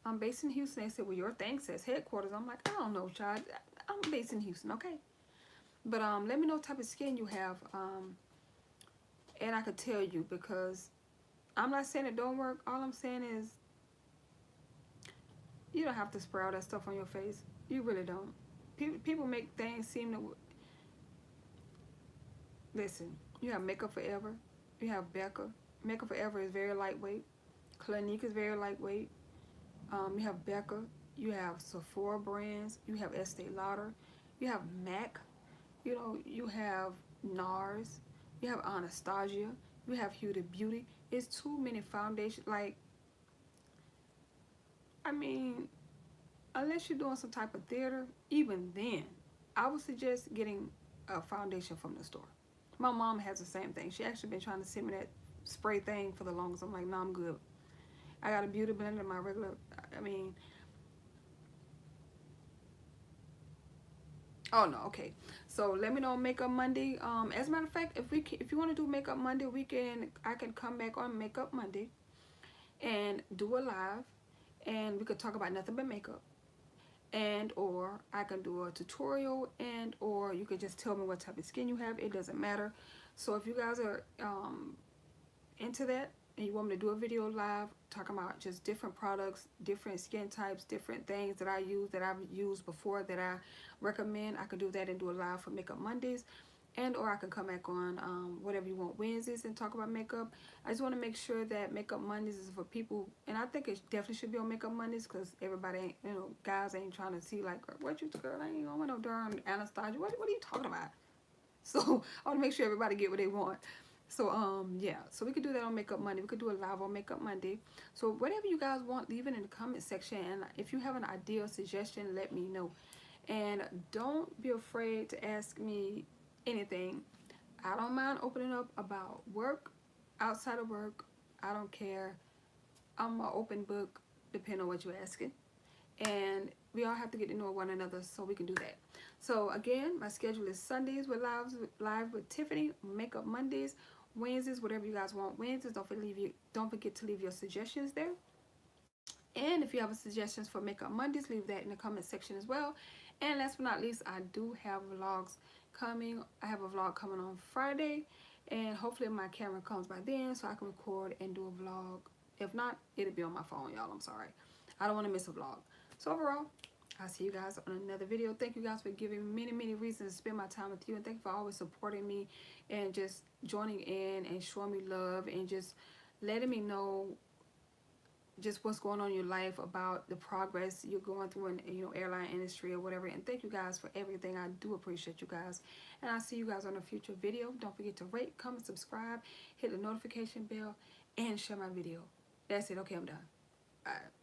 I'm based in Houston. They said, well, your thing says headquarters. I'm like, I don't know, child. I'm based in Houston, okay? But let me know what type of skin you have, and I could tell you, because I'm not saying it don't work. All I'm saying is you don't have to spray all that stuff on your face. You really don't. People make things seem to... Listen, you have Makeup Forever. You have Becca. Makeup Forever is very lightweight. Clinique is very lightweight. You have Becca. You have Sephora brands. You have Estee Lauder. You have MAC. You know, you have NARS. You have Anastasia. You have Huda Beauty. It's too many foundations. Like, I mean, unless you're doing some type of theater, even then, I would suggest getting a foundation from the store. My mom has the same thing. She actually been trying to send me that spray thing for the longest. I'm like, no, I'm good. I got a beauty blender, my regular, I mean, oh no, okay. So let me know on Makeup Monday. As a matter of fact, if you want to do Makeup Monday, I can come back on Makeup Monday and do a live, and we could talk about nothing but makeup. And or I can do a tutorial, and or you could just tell me what type of skin you have. It doesn't matter. So if you guys are into that and you want me to do a video live talking about just different products, different skin types, different things that I use, that I've used before, that I recommend, I could do that and do a live for Makeup Mondays. And or I can come back on Whatever You Want Wednesdays and talk about makeup. I just want to make sure that Makeup Mondays is for people, and I think it definitely should be on Makeup Mondays, because everybody ain't, you know, guys ain't trying to see like, what you, girl, I ain't going with no darn Anastasia. What are you talking about? So I want to make sure everybody get what they want. So yeah, so we could do that on Makeup Monday. We could do a live on Makeup Monday. So whatever you guys want, leave it in the comment section. And if you have an idea or suggestion, let me know. And don't be afraid to ask me anything. I don't mind opening up about work, outside of work. I don't care. I'm an open book, depending on what you're asking. And we all have to get to know one another so we can do that. So again, my schedule is Sundays with live with Tiffany, Makeup Mondays, Wednesdays, whatever you guys want. Wednesdays, don't forget to leave your suggestions there. And if you have suggestions for Makeup Mondays, leave that in the comment section as well. And last but not least, I do have vlogs coming. I have a vlog coming on Friday, and hopefully my camera comes by then so I can record and do a vlog. If not, it'll be on my phone, y'all. I'm sorry. I don't want to miss a vlog. So overall, I'll see you guys on another video. Thank you guys for giving me many reasons to spend my time with you, and thank you for always supporting me and just joining in and showing me love and just letting me know just what's going on in your life, about the progress you're going through in, airline industry or whatever. And thank you guys for everything. I do appreciate you guys, and I'll see you guys on a future video. Don't forget to rate, comment, subscribe, hit the notification bell, and share my video. That's it. Okay, I'm done. All right.